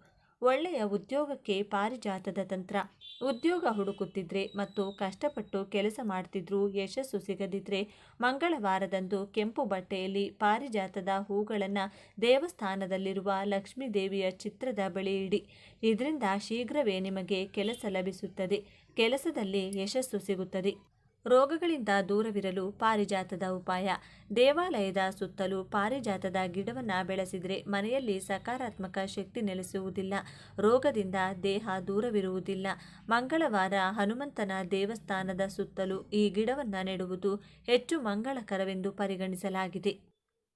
ಒಳ್ಳೆಯ ಉದ್ಯೋಗಕ್ಕೆ ಪಾರಿಜಾತದ ತಂತ್ರ. ಉದ್ಯೋಗ ಹುಡುಕುತ್ತಿದ್ರೆ ಮತ್ತು ಕಷ್ಟಪಟ್ಟು ಕೆಲಸ ಮಾಡ್ತಿದ್ರೂ ಯಶಸ್ಸು ಸಿಗದಿದ್ರೆ ಮಂಗಳವಾರದಂದು ಕೆಂಪು ಬಟ್ಟೆಯಲ್ಲಿ ಪಾರಿಜಾತದ ಹೂಗಳನ್ನು ದೇವಸ್ಥಾನದಲ್ಲಿರುವ ಲಕ್ಷ್ಮೀ ದೇವಿಯ ಚಿತ್ರದ ಬಳಿ ಇಡಿ. ಇದರಿಂದ ಶೀಘ್ರವೇ ನಿಮಗೆ ಕೆಲಸ ಲಭಿಸುತ್ತದೆ. ಕೆಲಸದಲ್ಲಿ ಯಶಸ್ಸು ಸಿಗುತ್ತದೆ. ರೋಗಗಳಿಂದ ದೂರವಿರಲು ಪಾರಿಜಾತದ ಉಪಾಯ. ದೇವಾಲಯದ ಸುತ್ತಲೂ ಪಾರಿಜಾತದ ಗಿಡವನ್ನು ಬೆಳೆಸಿದರೆ ಮನೆಯಲ್ಲಿ ಸಕಾರಾತ್ಮಕ ಶಕ್ತಿ ನೆಲೆಸುವುದಿಲ್ಲ. ರೋಗದಿಂದ ದೇಹ ದೂರವಿರುವುದಿಲ್ಲ. ಮಂಗಳವಾರ ಹನುಮಂತನ ದೇವಸ್ಥಾನದ ಸುತ್ತಲೂ ಈ ಗಿಡವನ್ನು ನೆಡುವುದು ಹೆಚ್ಚು ಮಂಗಳಕರವೆಂದು ಪರಿಗಣಿಸಲಾಗಿದೆ.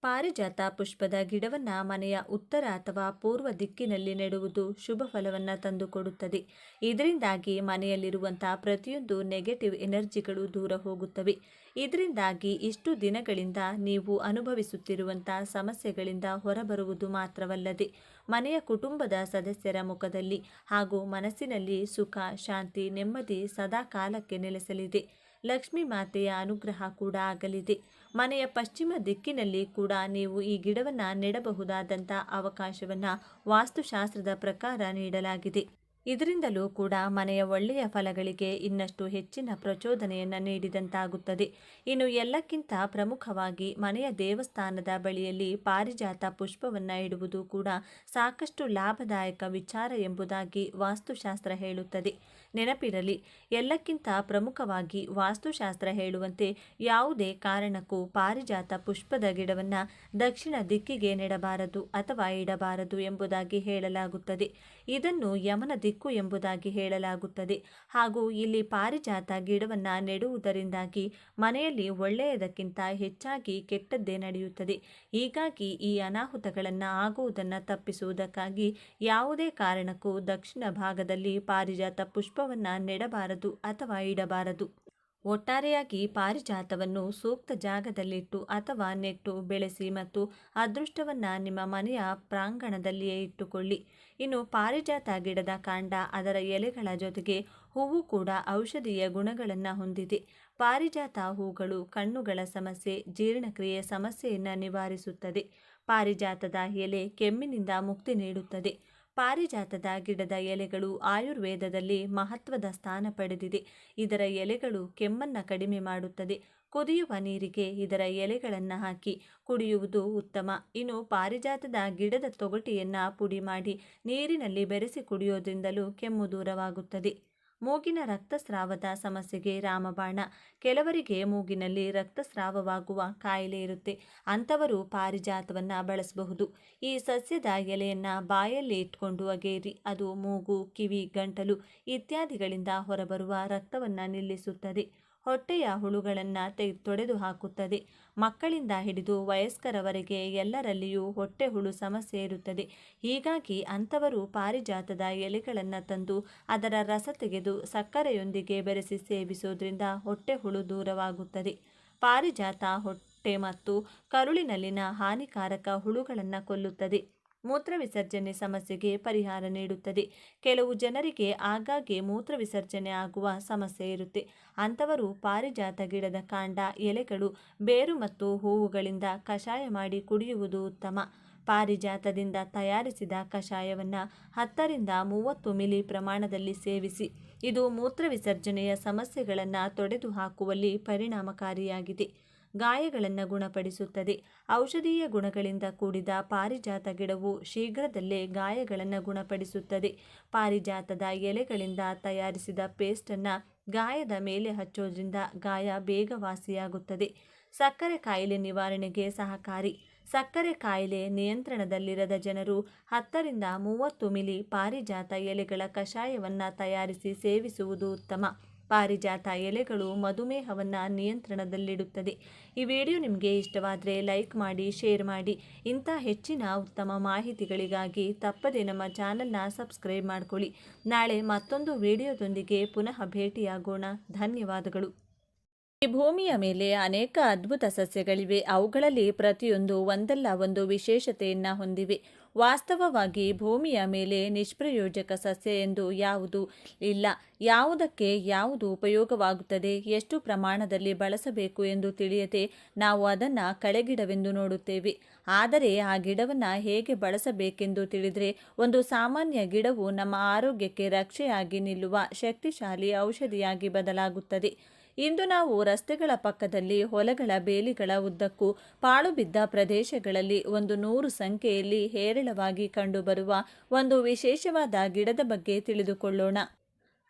ಪಾರಿಜಾತ ಪುಷ್ಪದ ಗಿಡವನ್ನು ಮನೆಯ ಉತ್ತರ ಅಥವಾ ಪೂರ್ವ ದಿಕ್ಕಿನಲ್ಲಿ ನೆಡುವುದು ಶುಭ ಫಲವನ್ನು ತಂದುಕೊಡುತ್ತದೆ. ಇದರಿಂದಾಗಿ ಮನೆಯಲ್ಲಿರುವಂಥ ಪ್ರತಿಯೊಂದು ನೆಗೆಟಿವ್ ಎನರ್ಜಿಗಳು ದೂರ ಹೋಗುತ್ತವೆ. ಇದರಿಂದಾಗಿ ಇಷ್ಟು ದಿನಗಳಿಂದ ನೀವು ಅನುಭವಿಸುತ್ತಿರುವಂಥ ಸಮಸ್ಯೆಗಳಿಂದ ಹೊರಬರುವುದು ಮಾತ್ರವಲ್ಲದೆ ಮನೆಯ ಕುಟುಂಬದ ಸದಸ್ಯರ ಮುಖದಲ್ಲಿ ಹಾಗೂ ಮನಸ್ಸಿನಲ್ಲಿ ಸುಖ, ಶಾಂತಿ, ನೆಮ್ಮದಿ ಸದಾ ಕಾಲಕ್ಕೆ ನೆಲೆಸಲಿದೆ. ಲಕ್ಷ್ಮೀ ಮಾತೆಯ ಅನುಗ್ರಹ ಕೂಡ ಆಗಲಿದೆ. ಮನೆಯ ಪಶ್ಚಿಮ ದಿಕ್ಕಿನಲ್ಲಿ ಕೂಡ ನೀವು ಈ ಗಿಡವನ್ನು ನೆಡಬಹುದಾದಂಥ ಅವಕಾಶವನ್ನು ವಾಸ್ತುಶಾಸ್ತ್ರದ ಪ್ರಕಾರ ನೀಡಲಾಗಿದೆ. ಇದರಿಂದಲೂ ಕೂಡ ಮನೆಯ ಒಳ್ಳೆಯ ಫಲಗಳಿಗೆ ಇನ್ನಷ್ಟು ಹೆಚ್ಚಿನ ಪ್ರಚೋದನೆಯನ್ನು ನೀಡಿದಂತಾಗುತ್ತದೆ. ಇನ್ನು ಎಲ್ಲಕ್ಕಿಂತ ಪ್ರಮುಖವಾಗಿ ಮನೆಯ ದೇವಸ್ಥಾನದ ಬಳಿಯಲ್ಲಿ ಪಾರಿಜಾತ ಪುಷ್ಪವನ್ನು ಇಡುವುದು ಕೂಡ ಸಾಕಷ್ಟು ಲಾಭದಾಯಕ ವಿಚಾರ ಎಂಬುದಾಗಿ ವಾಸ್ತುಶಾಸ್ತ್ರ ಹೇಳುತ್ತದೆ. ನೆನಪಿರಲಿ, ಎಲ್ಲಕ್ಕಿಂತ ಪ್ರಮುಖವಾಗಿ ವಾಸ್ತುಶಾಸ್ತ್ರ ಹೇಳುವಂತೆ ಯಾವುದೇ ಕಾರಣಕ್ಕೂ ಪಾರಿಜಾತ ಪುಷ್ಪದ ಗಿಡವನ್ನು ದಕ್ಷಿಣ ದಿಕ್ಕಿಗೆ ನೆಡಬಾರದು ಅಥವಾ ಇಡಬಾರದು ಎಂಬುದಾಗಿ ಹೇಳಲಾಗುತ್ತದೆ. ಇದನ್ನು ಯಮನ ದಿಕ್ಕು ಎಂಬುದಾಗಿ ಹೇಳಲಾಗುತ್ತದೆ. ಹಾಗೂ ಇಲ್ಲಿ ಪಾರಿಜಾತ ಗಿಡವನ್ನು ನೆಡುವುದರಿಂದಾಗಿ ಮನೆಯಲ್ಲಿ ಒಳ್ಳೆಯದಕ್ಕಿಂತ ಹೆಚ್ಚಾಗಿ ಕೆಟ್ಟದ್ದೇ ನಡೆಯುತ್ತದೆ. ಹೀಗಾಗಿ ಈ ಅನಾಹುತಗಳನ್ನು ಆಗುವುದನ್ನು ತಪ್ಪಿಸುವುದಕ್ಕಾಗಿ ಯಾವುದೇ ಕಾರಣಕ್ಕೂ ದಕ್ಷಿಣ ಭಾಗದಲ್ಲಿ ಪಾರಿಜಾತ ಪುಷ್ಪವನ್ನು ನೆಡಬಾರದು ಅಥವಾ ಇಡಬಾರದು. ಒಟ್ಟಾರೆಯಾಗಿ ಪಾರಿಜಾತವನ್ನು ಸೂಕ್ತ ಜಾಗದಲ್ಲಿಟ್ಟು ಅಥವಾ ನೆಟ್ಟು ಬೆಳೆಸಿ ಮತ್ತು ಅದೃಷ್ಟವನ್ನು ನಿಮ್ಮ ಮನೆಯ ಪ್ರಾಂಗಣದಲ್ಲಿಯೇ ಇಟ್ಟುಕೊಳ್ಳಿ. ಇನ್ನು ಪಾರಿಜಾತ ಗಿಡದ ಕಾಂಡ, ಅದರ ಎಲೆಗಳ ಜೊತೆಗೆ ಹೂವು ಕೂಡ ಔಷಧೀಯ ಗುಣಗಳನ್ನು ಹೊಂದಿದೆ. ಪಾರಿಜಾತ ಹೂಗಳು ಕಣ್ಣುಗಳ ಸಮಸ್ಯೆ, ಜೀರ್ಣಕ್ರಿಯೆ ಸಮಸ್ಯೆಯನ್ನು ನಿವಾರಿಸುತ್ತದೆ. ಪಾರಿಜಾತದ ಎಲೆ ಕೆಮ್ಮಿನಿಂದ ಮುಕ್ತಿ ನೀಡುತ್ತದೆ. ಪಾರಿಜಾತದ ಗಿಡದ ಎಲೆಗಳು ಆಯುರ್ವೇದದಲ್ಲಿ ಮಹತ್ವದ ಸ್ಥಾನ ಪಡೆದಿದೆ. ಇದರ ಎಲೆಗಳು ಕೆಮ್ಮನ್ನು ಕಡಿಮೆ ಮಾಡುತ್ತದೆ. ಕುದಿಯುವ ನೀರಿಗೆ ಇದರ ಎಲೆಗಳನ್ನು ಹಾಕಿ ಕುಡಿಯುವುದು ಉತ್ತಮ. ಇನ್ನು ಪಾರಿಜಾತದ ಗಿಡದ ತೊಗಟೆಯನ್ನು ಪುಡಿ ಮಾಡಿ ನೀರಿನಲ್ಲಿ ಬೆರೆಸಿ ಕುಡಿಯೋದ್ರಿಂದಲೂ ಕೆಮ್ಮು ದೂರವಾಗುತ್ತದೆ. ಮೂಗಿನ ರಕ್ತಸ್ರಾವದ ಸಮಸ್ಯೆಗೆ ರಾಮಬಾಣ. ಕೆಲವರಿಗೆ ಮೂಗಿನಲ್ಲಿ ರಕ್ತಸ್ರಾವವಾಗುವ ಕಾಯಿಲೆ ಇರುತ್ತೆ. ಅಂಥವರು ಪಾರಿಜಾತವನ್ನು ಬಳಸಬಹುದು. ಈ ಸಸ್ಯದ ಎಲೆಯನ್ನು ಬಾಯಲ್ಲಿ ಇಟ್ಕೊಂಡು ಅಗೆಯಿರಿ. ಅದು ಮೂಗು, ಕಿವಿ, ಗಂಟಲು ಇತ್ಯಾದಿಗಳಿಂದ ಹೊರಬರುವ ರಕ್ತವನ್ನು ನಿಲ್ಲಿಸುತ್ತದೆ. ಹೊಟ್ಟೆಯ ಹುಳುಗಳನ್ನು ತೊಡೆದು ಹಾಕುತ್ತದೆ. ಮಕ್ಕಳಿಂದ ಹಿಡಿದು ವಯಸ್ಕರವರೆಗೆ ಎಲ್ಲರಲ್ಲಿಯೂ ಹೊಟ್ಟೆ ಹುಳು ಸಮಸ್ಯೆ ಇರುತ್ತದೆ. ಹೀಗಾಗಿ ಅಂಥವರು ಪಾರಿಜಾತದ ಎಲೆಗಳನ್ನು ತಂದು ಅದರ ರಸ ತೆಗೆದು ಸಕ್ಕರೆಯೊಂದಿಗೆ ಬೆರೆಸಿ ಸೇವಿಸೋದ್ರಿಂದ ಹೊಟ್ಟೆ ಹುಳು ದೂರವಾಗುತ್ತದೆ. ಪಾರಿಜಾತ ಹೊಟ್ಟೆ ಮತ್ತು ಕರುಳಿನಲ್ಲಿನ ಹಾನಿಕಾರಕ ಹುಳುಗಳನ್ನು ಕೊಲ್ಲುತ್ತದೆ. ಮೂತ್ರ ವಿಸರ್ಜನೆ ಸಮಸ್ಯೆಗೆ ಪರಿಹಾರ ನೀಡುತ್ತದೆ. ಕೆಲವು ಜನರಿಗೆ ಆಗಾಗ್ಗೆ ಮೂತ್ರ ವಿಸರ್ಜನೆ ಆಗುವ ಸಮಸ್ಯೆ ಇರುತ್ತೆ. ಅಂಥವರು ಪಾರಿಜಾತ ಗಿಡದ ಕಾಂಡ, ಎಲೆಗಳು, ಬೇರು ಮತ್ತು ಹೂವುಗಳಿಂದ ಕಷಾಯ ಮಾಡಿ ಕುಡಿಯುವುದು ಉತ್ತಮ. ಪಾರಿಜಾತದಿಂದ ತಯಾರಿಸಿದ ಕಷಾಯವನ್ನು 10ರಿಂದ 30 ಮಿಲಿ ಪ್ರಮಾಣದಲ್ಲಿ ಸೇವಿಸಿ. ಇದು ಮೂತ್ರ ವಿಸರ್ಜನೆಯ ಸಮಸ್ಯೆಗಳನ್ನು ತೊಡೆದು ಹಾಕುವಲ್ಲಿ ಪರಿಣಾಮಕಾರಿಯಾಗಿದೆ. ಗಾಯಗಳನ್ನು ಗುಣಪಡಿಸುತ್ತದೆ. ಔಷಧೀಯ ಗುಣಗಳಿಂದ ಕೂಡಿದ ಪಾರಿಜಾತ ಗಿಡವು ಶೀಘ್ರದಲ್ಲೇ ಗಾಯಗಳನ್ನು ಗುಣಪಡಿಸುತ್ತದೆ. ಪಾರಿಜಾತದ ಎಲೆಗಳಿಂದ ತಯಾರಿಸಿದ ಪೇಸ್ಟನ್ನು ಗಾಯದ ಮೇಲೆ ಹಚ್ಚೋದ್ರಿಂದ ಗಾಯ ಬೇಗ ವಾಸಿಯಾಗುತ್ತದೆ. ಸಕ್ಕರೆ ಕಾಯಿಲೆ ನಿವಾರಣೆಗೆ ಸಹಕಾರಿ. ಸಕ್ಕರೆ ಕಾಯಿಲೆ ನಿಯಂತ್ರಣದಲ್ಲಿರದ ಜನರು 10ರಿಂದ 30 ಮಿಲಿ ಪಾರಿಜಾತ ಎಲೆಗಳ ಕಷಾಯವನ್ನು ತಯಾರಿಸಿ ಸೇವಿಸುವುದು ಉತ್ತಮ. ಪಾರಿಜಾತ ಎಲೆಗಳು ಮಧುಮೇಹವನ್ನು ನಿಯಂತ್ರಣದಲ್ಲಿಡುತ್ತದೆ. ಈ ವಿಡಿಯೋ ನಿಮಗೆ ಇಷ್ಟವಾದರೆ ಲೈಕ್ ಮಾಡಿ, ಶೇರ್ ಮಾಡಿ. ಇಂಥ ಹೆಚ್ಚಿನ ಉತ್ತಮ ಮಾಹಿತಿಗಳಿಗಾಗಿ ತಪ್ಪದೆ ನಮ್ಮ ಚಾನಲ್ನ ಸಬ್ಸ್ಕ್ರೈಬ್ ಮಾಡ್ಕೊಳ್ಳಿ. ನಾಳೆ ಮತ್ತೊಂದು ವಿಡಿಯೋದೊಂದಿಗೆ ಪುನಃ ಭೇಟಿಯಾಗೋಣ. ಧನ್ಯವಾದಗಳು. ಈ ಭೂಮಿಯ ಮೇಲೆ ಅನೇಕ ಅದ್ಭುತ ಸಸ್ಯಗಳಿವೆ. ಅವುಗಳಲ್ಲಿ ಪ್ರತಿಯೊಂದು ಒಂದಲ್ಲ ಒಂದು ವಿಶೇಷತೆಯನ್ನು ಹೊಂದಿವೆ. ವಾಸ್ತವವಾಗಿ ಭೂಮಿಯ ಮೇಲೆ ನಿಷ್ಪ್ರಯೋಜಕ ಸಸ್ಯ ಎಂದು ಯಾವುದೂ ಇಲ್ಲ. ಯಾವುದಕ್ಕೆ ಯಾವುದು ಉಪಯೋಗವಾಗುತ್ತದೆ, ಎಷ್ಟು ಪ್ರಮಾಣದಲ್ಲಿ ಬಳಸಬೇಕು ಎಂದು ತಿಳಿಯದೆ ನಾವು ಅದನ್ನು ಕಳೆಗಿಡವೆಂದು ನೋಡುತ್ತೇವೆ. ಆದರೆ ಆ ಗಿಡವನ್ನು ಹೇಗೆ ಬಳಸಬೇಕೆಂದು ತಿಳಿದರೆ ಒಂದು ಸಾಮಾನ್ಯ ಗಿಡವು ನಮ್ಮ ಆರೋಗ್ಯಕ್ಕೆ ರಕ್ಷೆಯಾಗಿ ನಿಲ್ಲುವ ಶಕ್ತಿಶಾಲಿ ಔಷಧಿಯಾಗಿ ಬದಲಾಗುತ್ತದೆ. ಇಂದು ನಾವು ರಸ್ತೆಗಳ ಪಕ್ಕದಲ್ಲಿ, ಹೊಲಗಳ ಬೇಲಿಗಳ ಉದ್ದಕ್ಕೂ, ಪಾಳು ಬಿದ್ದ ಪ್ರದೇಶಗಳಲ್ಲಿ 100 ಸಂಖ್ಯೆಯಲ್ಲಿ ಹೇರಳವಾಗಿ ಕಂಡುಬರುವ ಒಂದು ವಿಶೇಷವಾದ ಗಿಡದ ಬಗ್ಗೆ ತಿಳಿದುಕೊಳ್ಳೋಣ.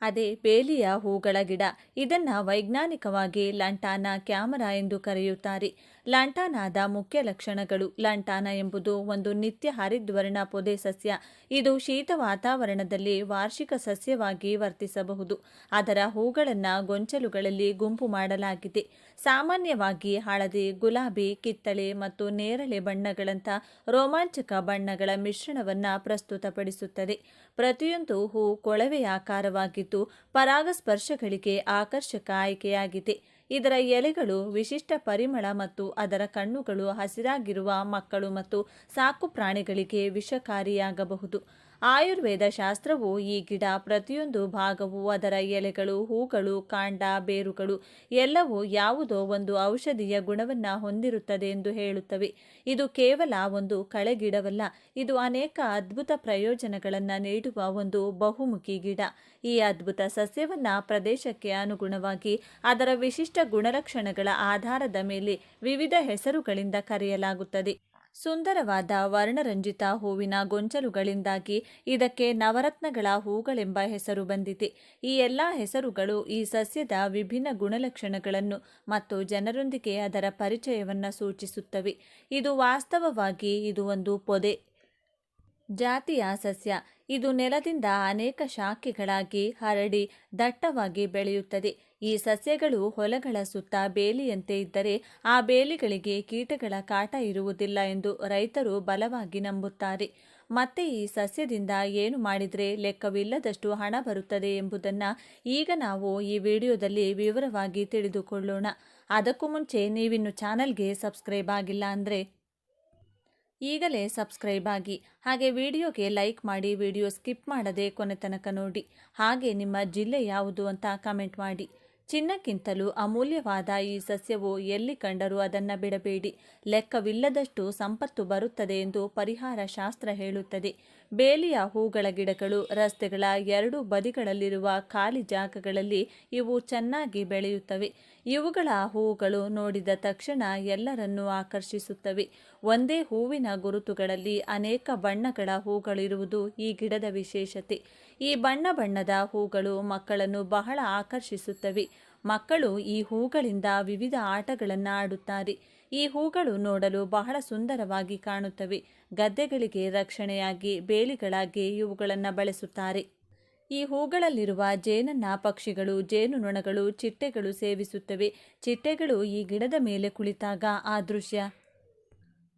ಅದೇ ಬೇಲಿಯ ಹೂಗಳ ಗಿಡ. ಇದನ್ನು ವೈಜ್ಞಾನಿಕವಾಗಿ ಲಂಟಾನಾ ಕ್ಯಾಮರಾ ಎಂದು ಕರೆಯುತ್ತಾರೆ. ಲಂಟಾನಾದ ಮುಖ್ಯ ಲಕ್ಷಣಗಳು. ಲಂಟಾನ ಎಂಬುದು ಒಂದು ನಿತ್ಯ ಹರಿದ್ವರ್ಣ ಪೊದೆ ಸಸ್ಯ. ಇದು ಶೀತ ವಾತಾವರಣದಲ್ಲಿ ವಾರ್ಷಿಕ ಸಸ್ಯವಾಗಿ ವರ್ತಿಸಬಹುದು. ಅದರ ಹೂಗಳನ್ನು ಗೊಂಚಲುಗಳಲ್ಲಿ ಗುಂಪು ಮಾಡಲಾಗಿದೆ. ಸಾಮಾನ್ಯವಾಗಿ ಹಳದಿ, ಗುಲಾಬಿ, ಕಿತ್ತಳೆ ಮತ್ತು ನೇರಳೆ ಬಣ್ಣಗಳಂಥ ರೋಮಾಂಚಕ ಬಣ್ಣಗಳ ಮಿಶ್ರಣವನ್ನು ಪ್ರಸ್ತುತಪಡಿಸುತ್ತದೆ. ಪ್ರತಿಯೊಂದು ಹೂ ಕೊಳವೆಯ ಆಕಾರವಾಗಿದ್ದು ಪರಾಗಸ್ಪರ್ಶಗಳಿಗೆ ಆಕರ್ಷಕ ಆಯ್ಕೆಯಾಗಿದೆ. ಇದರ ಎಲೆಗಳು ವಿಶಿಷ್ಟ ಪರಿಮಳ ಮತ್ತು ಅದರ ಕಣ್ಣುಗಳು ಹಸಿರಾಗಿರುವ ಮಕ್ಕಳು ಮತ್ತು ಸಾಕು ಪ್ರಾಣಿಗಳಿಗೆ ವಿಷಕಾರಿಯಾಗಬಹುದು. ಆಯುರ್ವೇದ ಶಾಸ್ತ್ರವು ಈ ಗಿಡ ಪ್ರತಿಯೊಂದು ಭಾಗವು, ಅದರ ಎಲೆಗಳು, ಹೂಗಳು, ಕಾಂಡ, ಬೇರುಗಳು ಎಲ್ಲವೂ ಯಾವುದೋ ಒಂದು ಔಷಧೀಯ ಗುಣವನ್ನು ಹೊಂದಿರುತ್ತದೆ ಎಂದು ಹೇಳುತ್ತವೆ. ಇದು ಕೇವಲ ಒಂದು ಕಳೆಗಿಡವಲ್ಲ, ಇದು ಅನೇಕ ಅದ್ಭುತ ಪ್ರಯೋಜನಗಳನ್ನು ನೀಡುವ ಒಂದು ಬಹುಮುಖಿ ಗಿಡ. ಈ ಅದ್ಭುತ ಸಸ್ಯವನ್ನು ಪ್ರದೇಶಕ್ಕೆ ಅನುಗುಣವಾಗಿ ಅದರ ವಿಶಿಷ್ಟ ಗುಣಲಕ್ಷಣಗಳ ಆಧಾರದ ಮೇಲೆ ವಿವಿಧ ಹೆಸರುಗಳಿಂದ ಕರೆಯಲಾಗುತ್ತದೆ. ಸುಂದರವಾದ ವರ್ಣರಂಜಿತ ಹೂವಿನ ಗೊಂಚಲುಗಳಿಂದಾಗಿ ಇದಕ್ಕೆ ನವರತ್ನಗಳ ಹೂಗಳೆಂಬ ಹೆಸರು ಬಂದಿದೆ. ಈ ಎಲ್ಲ ಹೆಸರುಗಳು ಈ ಸಸ್ಯದ ವಿಭಿನ್ನ ಗುಣಲಕ್ಷಣಗಳನ್ನು ಮತ್ತು ಜನರೊಂದಿಗೆ ಅದರ ಪರಿಚಯವನ್ನು ಸೂಚಿಸುತ್ತವೆ. ಇದು ವಾಸ್ತವವಾಗಿ ಇದು ಒಂದು ಪೊದೆ ಜಾತಿಯ ಸಸ್ಯ. ಇದು ನೆಲದಿಂದ ಅನೇಕ ಶಾಖೆಗಳಾಗಿ ಹರಡಿ ದಟ್ಟವಾಗಿ ಬೆಳೆಯುತ್ತದೆ. ಈ ಸಸ್ಯಗಳು ಹೊಲಗಳ ಸುತ್ತ ಬೇಲಿಯಂತೆ ಇದ್ದರೆ ಆ ಬೇಲಿಗಳಿಗೆ ಕೀಟಗಳ ಕಾಟ ಇರುವುದಿಲ್ಲ ಎಂದು ರೈತರು ಬಲವಾಗಿ ನಂಬುತ್ತಾರೆ. ಮತ್ತೆ ಈ ಸಸ್ಯದಿಂದ ಏನು ಮಾಡಿದರೆ ಲೆಕ್ಕವಿಲ್ಲದಷ್ಟು ಹಣ ಬರುತ್ತದೆ ಎಂಬುದನ್ನು ಈಗ ನಾವು ಈ ವಿಡಿಯೋದಲ್ಲಿ ವಿವರವಾಗಿ ತಿಳಿದುಕೊಳ್ಳೋಣ. ಅದಕ್ಕೂ ಮುಂಚೆ ನೀವಿನ್ನು ಚಾನಲ್ಗೆ ಸಬ್ಸ್ಕ್ರೈಬ್ ಆಗಿಲ್ಲ ಅಂದರೆ ಈಗಲೇ ಸಬ್ಸ್ಕ್ರೈಬ್ ಆಗಿ, ಹಾಗೆ ವಿಡಿಯೋಗೆ ಲೈಕ್ ಮಾಡಿ, ವಿಡಿಯೋ ಸ್ಕಿಪ್ ಮಾಡದೆ ಕೊನೆ ತನಕ ನೋಡಿ. ಹಾಗೆ ನಿಮ್ಮ ಜಿಲ್ಲೆ ಯಾವುದು ಅಂತ ಕಮೆಂಟ್ ಮಾಡಿ. ಚಿನ್ನಕ್ಕಿಂತಲೂ ಅಮೂಲ್ಯವಾದ ಈ ಸಸ್ಯವು ಎಲ್ಲಿ ಕಂಡರೂ ಅದನ್ನು ಬಿಡಬೇಡಿ. ಲೆಕ್ಕವಿಲ್ಲದಷ್ಟು ಸಂಪತ್ತು ಬರುತ್ತದೆ ಎಂದು ಪರಿಹಾರ ಶಾಸ್ತ್ರ ಹೇಳುತ್ತದೆ. ಬೇಲಿಯ ಹೂಗಳ ಗಿಡಗಳು ರಸ್ತೆಗಳ ಎರಡೂ ಬದಿಗಳಲ್ಲಿರುವ ಖಾಲಿ ಜಾಗಗಳಲ್ಲಿ ಇವು ಚೆನ್ನಾಗಿ ಬೆಳೆಯುತ್ತವೆ. ಇವುಗಳ ಹೂಗಳು ನೋಡಿದ ತಕ್ಷಣ ಎಲ್ಲರನ್ನೂ ಆಕರ್ಷಿಸುತ್ತವೆ. ಒಂದೇ ಹೂವಿನ ಗುರುತುಗಳಲ್ಲಿ ಅನೇಕ ಬಣ್ಣಗಳ ಹೂಗಳಿರುವುದು ಈ ಗಿಡದ ವಿಶೇಷತೆ. ಈ ಬಣ್ಣದ ಹೂಗಳು ಮಕ್ಕಳನ್ನು ಬಹಳ ಆಕರ್ಷಿಸುತ್ತವೆ. ಮಕ್ಕಳು ಈ ಹೂಗಳಿಂದ ವಿವಿಧ ಆಟಗಳನ್ನು ಆಡುತ್ತಾರೆ. ಈ ಹೂಗಳು ನೋಡಲು ಬಹಳ ಸುಂದರವಾಗಿ ಕಾಣುತ್ತವೆ. ಗದ್ದೆಗಳಿಗೆ ರಕ್ಷಣೆಯಾಗಿ ಬೇಲಿಗಳಾಗಿ ಇವುಗಳನ್ನು ಬಳಸುತ್ತಾರೆ. ಈ ಹೂಗಳಲ್ಲಿರುವ ಜೇನನ್ನ ಪಕ್ಷಿಗಳು, ಜೇನುನೊಣಗಳು, ಚಿಟ್ಟೆಗಳು ಸೇವಿಸುತ್ತವೆ. ಚಿಟ್ಟೆಗಳು ಈ ಗಿಡದ ಮೇಲೆ ಕುಳಿತಾಗ ಆ ದೃಶ್ಯ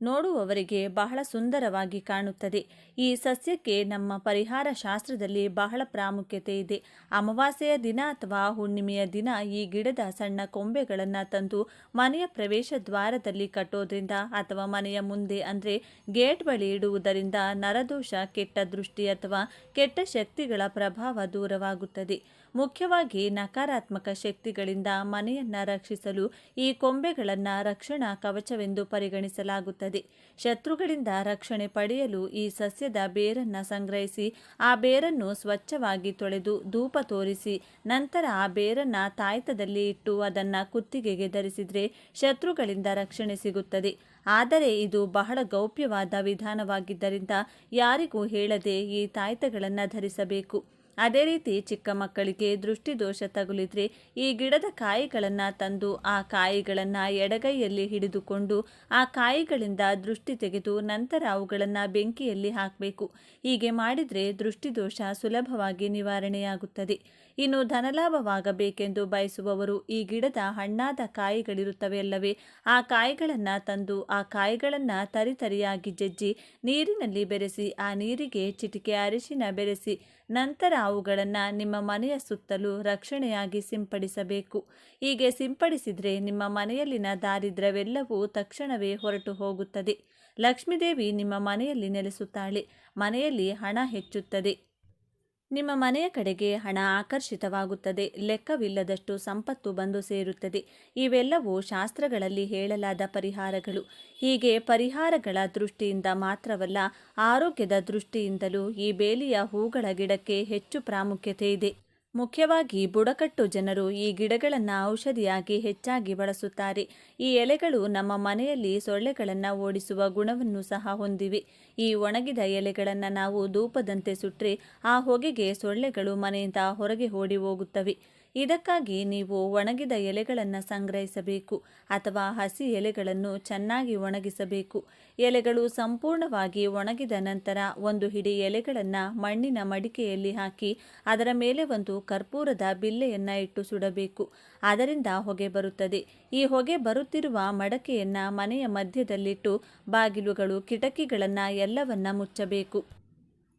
ನೋಡುವವರಿಗೆ ಬಹಳ ಸುಂದರವಾಗಿ ಕಾಣುತ್ತದೆ. ಈ ಸಸ್ಯಕ್ಕೆ ನಮ್ಮ ಪರಿಹಾರ ಶಾಸ್ತ್ರದಲ್ಲಿ ಬಹಳ ಪ್ರಾಮುಖ್ಯತೆ ಇದೆ. ಅಮಾವಾಸ್ಯೆಯ ದಿನ ಅಥವಾ ಹುಣ್ಣಿಮೆಯ ದಿನ ಈ ಗಿಡದ ಸಣ್ಣ ಕೊಂಬೆಗಳನ್ನು ತಂದು ಮನೆಯ ಪ್ರವೇಶ ದ್ವಾರದಲ್ಲಿ ಕಟ್ಟೋದ್ರಿಂದ ಅಥವಾ ಮನೆಯ ಮುಂದೆ ಅಂದರೆ ಗೇಟ್ ಬಳಿ ಇಡುವುದರಿಂದ ನರದೋಷ, ಕೆಟ್ಟ ದೃಷ್ಟಿ ಅಥವಾ ಕೆಟ್ಟ ಶಕ್ತಿಗಳ ಪ್ರಭಾವ ದೂರವಾಗುತ್ತದೆ. ಮುಖ್ಯವಾಗಿ ನಕಾರಾತ್ಮಕ ಶಕ್ತಿಗಳಿಂದ ಮನೆಯನ್ನು ರಕ್ಷಿಸಲು ಈ ಕೊಂಬೆಗಳನ್ನು ರಕ್ಷಣಾ ಕವಚವೆಂದು ಪರಿಗಣಿಸಲಾಗುತ್ತದೆ. ಶತ್ರುಗಳಿಂದ ರಕ್ಷಣೆ ಪಡೆಯಲು ಈ ಸಸ್ಯದ ಬೇರನ್ನು ಸಂಗ್ರಹಿಸಿ ಆ ಬೇರನ್ನು ಸ್ವಚ್ಛವಾಗಿ ತೊಳೆದು ಧೂಪ ತೋರಿಸಿ ನಂತರ ಆ ಬೇರನ್ನು ತಾಯ್ತದಲ್ಲಿ ಇಟ್ಟು ಅದನ್ನು ಕುತ್ತಿಗೆಗೆ ಧರಿಸಿದರೆ ಶತ್ರುಗಳಿಂದ ರಕ್ಷಣೆ ಸಿಗುತ್ತದೆ. ಆದರೆ ಇದು ಬಹಳ ಗೌಪ್ಯವಾದ ವಿಧಾನವಾಗಿದ್ದರಿಂದ ಯಾರಿಗೂ ಹೇಳದೆ ಈ ತಾಯ್ತಗಳನ್ನು ಧರಿಸಬೇಕು. ಅದೇ ರೀತಿ ಚಿಕ್ಕ ಮಕ್ಕಳಿಗೆ ದೃಷ್ಟಿದೋಷ ತಗುಲಿದ್ರೆ ಈ ಗಿಡದ ಕಾಯಿಗಳನ್ನು ತಂದು ಆ ಕಾಯಿಗಳನ್ನು ಎಡಗೈಯಲ್ಲಿ ಹಿಡಿದುಕೊಂಡು ಆ ಕಾಯಿಗಳಿಂದ ದೃಷ್ಟಿ ತೆಗೆದು ನಂತರ ಅವುಗಳನ್ನು ಬೆಂಕಿಯಲ್ಲಿ ಹಾಕಬೇಕು. ಹೀಗೆ ಮಾಡಿದರೆ ದೃಷ್ಟಿದೋಷ ಸುಲಭವಾಗಿ ನಿವಾರಣೆಯಾಗುತ್ತದೆ. ಇನ್ನು ಧನಲಾಭವಾಗಬೇಕೆಂದು ಬಯಸುವವರು ಈ ಗಿಡದ ಹಣ್ಣಾದ ಕಾಯಿಗಳಿರುತ್ತವೆ ಅಲ್ಲವೇ, ಆ ಕಾಯಿಗಳನ್ನು ತಂದು ಆ ಕಾಯಿಗಳನ್ನು ತರಿತರಿಯಾಗಿ ಜಜ್ಜಿ ನೀರಿನಲ್ಲಿ ಬೆರೆಸಿ ಆ ನೀರಿಗೆ ಚಿಟಿಕೆ ಅರಿಶಿನ ಬೆರೆಸಿ ನಂತರ ಅವುಗಳನ್ನು ನಿಮ್ಮ ಮನೆಯ ಸುತ್ತಲೂ ರಕ್ಷಣೆಯಾಗಿ ಸಿಂಪಡಿಸಬೇಕು. ಹೀಗೆ ಸಿಂಪಡಿಸಿದರೆ ನಿಮ್ಮ ಮನೆಯಲ್ಲಿನ ದಾರಿದ್ರ್ಯವೆಲ್ಲವೂ ತಕ್ಷಣವೇ ಹೊರಟು ಹೋಗುತ್ತದೆ. ಲಕ್ಷ್ಮೀದೇವಿ ನಿಮ್ಮ ಮನೆಯಲ್ಲಿ ನೆಲೆಸುತ್ತಾಳೆ. ಮನೆಯಲ್ಲಿ ಹಣ ಹೆಚ್ಚುತ್ತದೆ. ನಿಮ್ಮ ಮನೆಯ ಕಡೆಗೆ ಹಣ ಆಕರ್ಷಿತವಾಗುತ್ತದೆ. ಲೆಕ್ಕವಿಲ್ಲದಷ್ಟು ಸಂಪತ್ತು ಬಂದು ಸೇರುತ್ತದೆ. ಇವೆಲ್ಲವೂ ಶಾಸ್ತ್ರಗಳಲ್ಲಿ ಹೇಳಲಾದ ಪರಿಹಾರಗಳು. ಹೀಗೆ ಪರಿಹಾರಗಳ ದೃಷ್ಟಿಯಿಂದ ಮಾತ್ರವಲ್ಲ, ಆರೋಗ್ಯದ ದೃಷ್ಟಿಯಿಂದಲೂ ಈ ಬೇಲಿಯ ಹೂಗಳ ಗಿಡಕ್ಕೆ ಹೆಚ್ಚು ಪ್ರಾಮುಖ್ಯತೆ ಇದೆ. ಮುಖ್ಯವಾಗಿ ಬುಡಕಟ್ಟು ಜನರು ಈ ಗಿಡಗಳನ್ನು ಔಷಧಿಯಾಗಿ ಹೆಚ್ಚಾಗಿ ಬಳಸುತ್ತಾರೆ. ಈ ಎಲೆಗಳು ನಮ್ಮ ಮನೆಯಲ್ಲಿ ಸೊಳ್ಳೆಗಳನ್ನು ಓಡಿಸುವ ಗುಣವನ್ನು ಸಹ ಹೊಂದಿವೆ. ಈ ಒಣಗಿದ ಎಲೆಗಳನ್ನು ನಾವು ಧೂಪದಂತೆ ಸುಟ್ಟರೆ ಆ ಹೊಗೆಗೆ ಸೊಳ್ಳೆಗಳು ಮನೆಯಿಂದ ಹೊರಗೆ ಓಡಿ ಹೋಗುತ್ತವೆ. ಇದಕ್ಕಾಗಿ ನೀವು ಒಣಗಿದ ಎಲೆಗಳನ್ನು ಸಂಗ್ರಹಿಸಬೇಕು ಅಥವಾ ಹಸಿ ಎಲೆಗಳನ್ನು ಚೆನ್ನಾಗಿ ಒಣಗಿಸಬೇಕು. ಎಲೆಗಳು ಸಂಪೂರ್ಣವಾಗಿ ಒಣಗಿದ ನಂತರ ಒಂದು ಹಿಡಿ ಎಲೆಗಳನ್ನು ಮಣ್ಣಿನ ಮಡಿಕೆಯಲ್ಲಿ ಹಾಕಿ ಅದರ ಮೇಲೆ ಒಂದು ಕರ್ಪೂರದ ಬಿಲ್ಲೆಯನ್ನು ಇಟ್ಟು ಸುಡಬೇಕು. ಅದರಿಂದ ಹೊಗೆ ಬರುತ್ತದೆ. ಈ ಹೊಗೆ ಬರುತ್ತಿರುವ ಮಡಕೆಯನ್ನು ಮನೆಯ ಮಧ್ಯದಲ್ಲಿಟ್ಟು ಬಾಗಿಲುಗಳು, ಕಿಟಕಿಗಳನ್ನು ಎಲ್ಲವನ್ನ ಮುಚ್ಚಬೇಕು.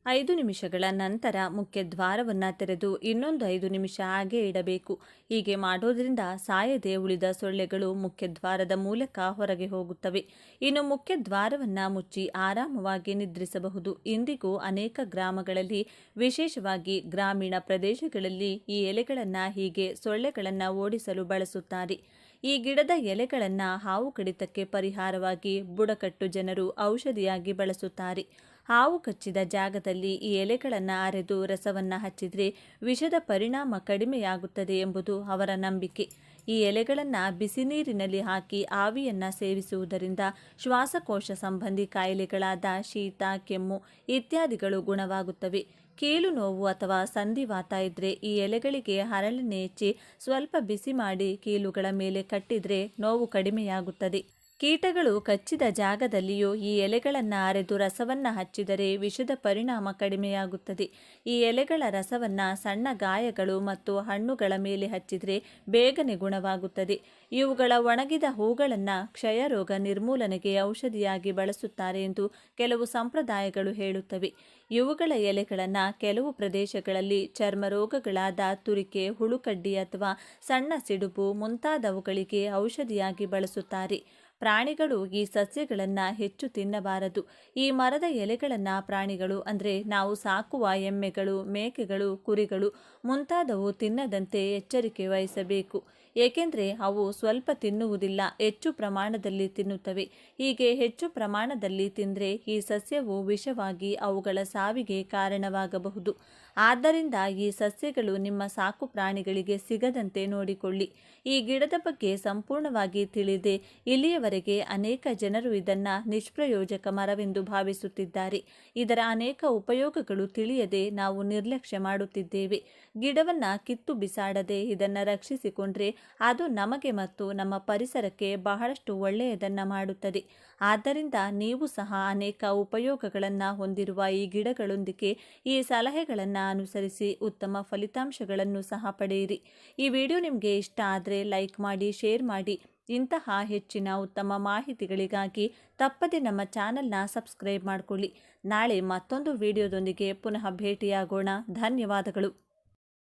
5 ನಿಮಿಷಗಳ ನಂತರ ಮುಖ್ಯ ದ್ವಾರವನ್ನು ತೆರೆದು ಇನ್ನೊಂದು 5 ನಿಮಿಷ ಹಾಗೆ ಇಡಬೇಕು. ಹೀಗೆ ಮಾಡೋದ್ರಿಂದ ಸಾಯದೆ ಉಳಿದ ಸೊಳ್ಳೆಗಳು ಮುಖ್ಯ ದ್ವಾರದ ಮೂಲಕ ಹೊರಗೆ ಹೋಗುತ್ತವೆ. ಇನ್ನು ಮುಖ್ಯ ದ್ವಾರವನ್ನು ಮುಚ್ಚಿ ಆರಾಮವಾಗಿ ನಿದ್ರಿಸಬಹುದು. ಇಂದಿಗೂ ಅನೇಕ ಗ್ರಾಮಗಳಲ್ಲಿ, ವಿಶೇಷವಾಗಿ ಗ್ರಾಮೀಣ ಪ್ರದೇಶಗಳಲ್ಲಿ ಈ ಎಲೆಗಳನ್ನು ಹೀಗೆ ಸೊಳ್ಳೆಗಳನ್ನು ಓಡಿಸಲು ಬಳಸುತ್ತಾರೆ. ಈ ಗಿಡದ ಎಲೆಗಳನ್ನು ಹಾವು ಕಡಿತಕ್ಕೆ ಪರಿಹಾರವಾಗಿ ಬುಡಕಟ್ಟು ಜನರು ಔಷಧಿಯಾಗಿ ಬಳಸುತ್ತಾರೆ. ಹಾವು ಕಚ್ಚಿದ ಜಾಗದಲ್ಲಿ ಈ ಎಲೆಗಳನ್ನು ಅರೆದು ರಸವನ್ನು ಹಚ್ಚಿದರೆ ವಿಷದ ಪರಿಣಾಮ ಕಡಿಮೆಯಾಗುತ್ತದೆ ಎಂಬುದು ಅವರ ನಂಬಿಕೆ. ಈ ಎಲೆಗಳನ್ನು ಬಿಸಿ ನೀರಿನಲ್ಲಿ ಹಾಕಿ ಆವಿಯನ್ನು ಸೇವಿಸುವುದರಿಂದ ಶ್ವಾಸಕೋಶ ಸಂಬಂಧಿ ಕಾಯಿಲೆಗಳಾದ ಶೀತ, ಕೆಮ್ಮು ಇತ್ಯಾದಿಗಳು ಗುಣವಾಗುತ್ತವೆ. ಕೀಲು ನೋವು ಅಥವಾ ಸಂಧಿವಾತ ಇದ್ದರೆ ಈ ಎಲೆಗಳಿಗೆ ಹರಳೆಣ್ಣೆ ಹೆಚ್ಚಿ ಸ್ವಲ್ಪ ಬಿಸಿ ಮಾಡಿ ಕೀಲುಗಳ ಮೇಲೆ ಕಟ್ಟಿದರೆ ನೋವು ಕಡಿಮೆಯಾಗುತ್ತದೆ. ಕೀಟಗಳು ಕಚ್ಚಿದ ಜಾಗದಲ್ಲಿಯೂ ಈ ಎಲೆಗಳನ್ನು ಅರೆದು ರಸವನ್ನು ಹಚ್ಚಿದರೆ ವಿಷದ ಪರಿಣಾಮ ಕಡಿಮೆಯಾಗುತ್ತದೆ. ಈ ಎಲೆಗಳ ರಸವನ್ನು ಸಣ್ಣ ಗಾಯಗಳು ಮತ್ತು ಹಣ್ಣುಗಳ ಮೇಲೆ ಹಚ್ಚಿದರೆ ಬೇಗನೆ ಗುಣವಾಗುತ್ತದೆ. ಇವುಗಳ ಒಣಗಿದ ಹೂಗಳನ್ನು ಕ್ಷಯರೋಗ ನಿರ್ಮೂಲನೆಗೆ ಔಷಧಿಯಾಗಿ ಬಳಸುತ್ತಾರೆ ಎಂದು ಕೆಲವು ಸಂಪ್ರದಾಯಗಳು ಹೇಳುತ್ತವೆ. ಇವುಗಳ ಎಲೆಗಳನ್ನು ಕೆಲವು ಪ್ರದೇಶಗಳಲ್ಲಿ ಚರ್ಮ ರೋಗಗಳಾದ ತುರಿಕೆ, ಹುಳುಕಡ್ಡಿ ಅಥವಾ ಸಣ್ಣ ಸಿಡುಬು ಮುಂತಾದವುಗಳಿಗೆ ಔಷಧಿಯಾಗಿ ಬಳಸುತ್ತಾರೆ. ಪ್ರಾಣಿಗಳು ಈ ಸಸ್ಯಗಳನ್ನು ಹೆಚ್ಚು ತಿನ್ನಬಾರದು. ಈ ಮರದ ಎಲೆಗಳನ್ನು ಪ್ರಾಣಿಗಳು ಅಂದರೆ ನಾವು ಸಾಕುವ ಎಮ್ಮೆಗಳು, ಮೇಕೆಗಳು, ಕುರಿಗಳು ಮುಂತಾದವು ತಿನ್ನದಂತೆ ಎಚ್ಚರಿಕೆ ವಹಿಸಬೇಕು. ಏಕೆಂದರೆ ಅವು ಸ್ವಲ್ಪ ತಿನ್ನುವುದಿಲ್ಲ, ಹೆಚ್ಚು ಪ್ರಮಾಣದಲ್ಲಿ ತಿನ್ನುತ್ತವೆ. ಹೀಗೆ ಹೆಚ್ಚು ಪ್ರಮಾಣದಲ್ಲಿ ತಿಂದರೆ ಈ ಸಸ್ಯವು ವಿಷವಾಗಿ ಅವುಗಳ ಸಾವಿಗೆ ಕಾರಣವಾಗಬಹುದು. ಆದ್ದರಿಂದ ಈ ಸಸ್ಯಗಳು ನಿಮ್ಮ ಸಾಕು ಪ್ರಾಣಿಗಳಿಗೆ ಸಿಗದಂತೆ ನೋಡಿಕೊಳ್ಳಿ. ಈ ಗಿಡದ ಬಗ್ಗೆ ಸಂಪೂರ್ಣವಾಗಿ ತಿಳಿದೇ ಇಲ್ಲಿಯವರೆಗೆ ಅನೇಕ ಜನರು ಇದನ್ನು ನಿಷ್ಪ್ರಯೋಜಕ ಮರವೆಂದು ಭಾವಿಸುತ್ತಿದ್ದಾರೆ. ಇದರ ಅನೇಕ ಉಪಯೋಗಗಳು ತಿಳಿಯದೆ ನಾವು ನಿರ್ಲಕ್ಷ್ಯ ಮಾಡುತ್ತಿದ್ದೇವೆ. ಗಿಡವನ್ನು ಕಿತ್ತು ಬಿಸಾಡದೆ ಇದನ್ನು ರಕ್ಷಿಸಿಕೊಂಡ್ರೆ ಅದು ನಮಗೆ ಮತ್ತು ನಮ್ಮ ಪರಿಸರಕ್ಕೆ ಬಹಳಷ್ಟು ಒಳ್ಳೆಯದನ್ನು ಮಾಡುತ್ತದೆ. ಆದ್ದರಿಂದ ನೀವು ಸಹ ಅನೇಕ ಉಪಯೋಗಗಳನ್ನು ಹೊಂದಿರುವ ಈ ಗಿಡಗಳೊಂದಿಗೆ ಈ ಸಲಹೆಗಳನ್ನು ಅನುಸರಿಸಿ ಉತ್ತಮ ಫಲಿತಾಂಶಗಳನ್ನು ಸಹ ಪಡೆಯಿರಿ. ಈ ವಿಡಿಯೋ ನಿಮಗೆ ಇಷ್ಟ ಆದರೆ ಲೈಕ್ ಮಾಡಿ, ಶೇರ್ ಮಾಡಿ. ಇಂತಹ ಹೆಚ್ಚಿನ ಉತ್ತಮ ಮಾಹಿತಿಗಳಿಗಾಗಿ ತಪ್ಪದೆ ನಮ್ಮ ಚಾನಲ್ನ ಸಬ್ಸ್ಕ್ರೈಬ್ ಮಾಡಿಕೊಳ್ಳಿ. ನಾಳೆ ಮತ್ತೊಂದು ವಿಡಿಯೋದೊಂದಿಗೆ ಪುನಃ ಭೇಟಿಯಾಗೋಣ. ಧನ್ಯವಾದಗಳು.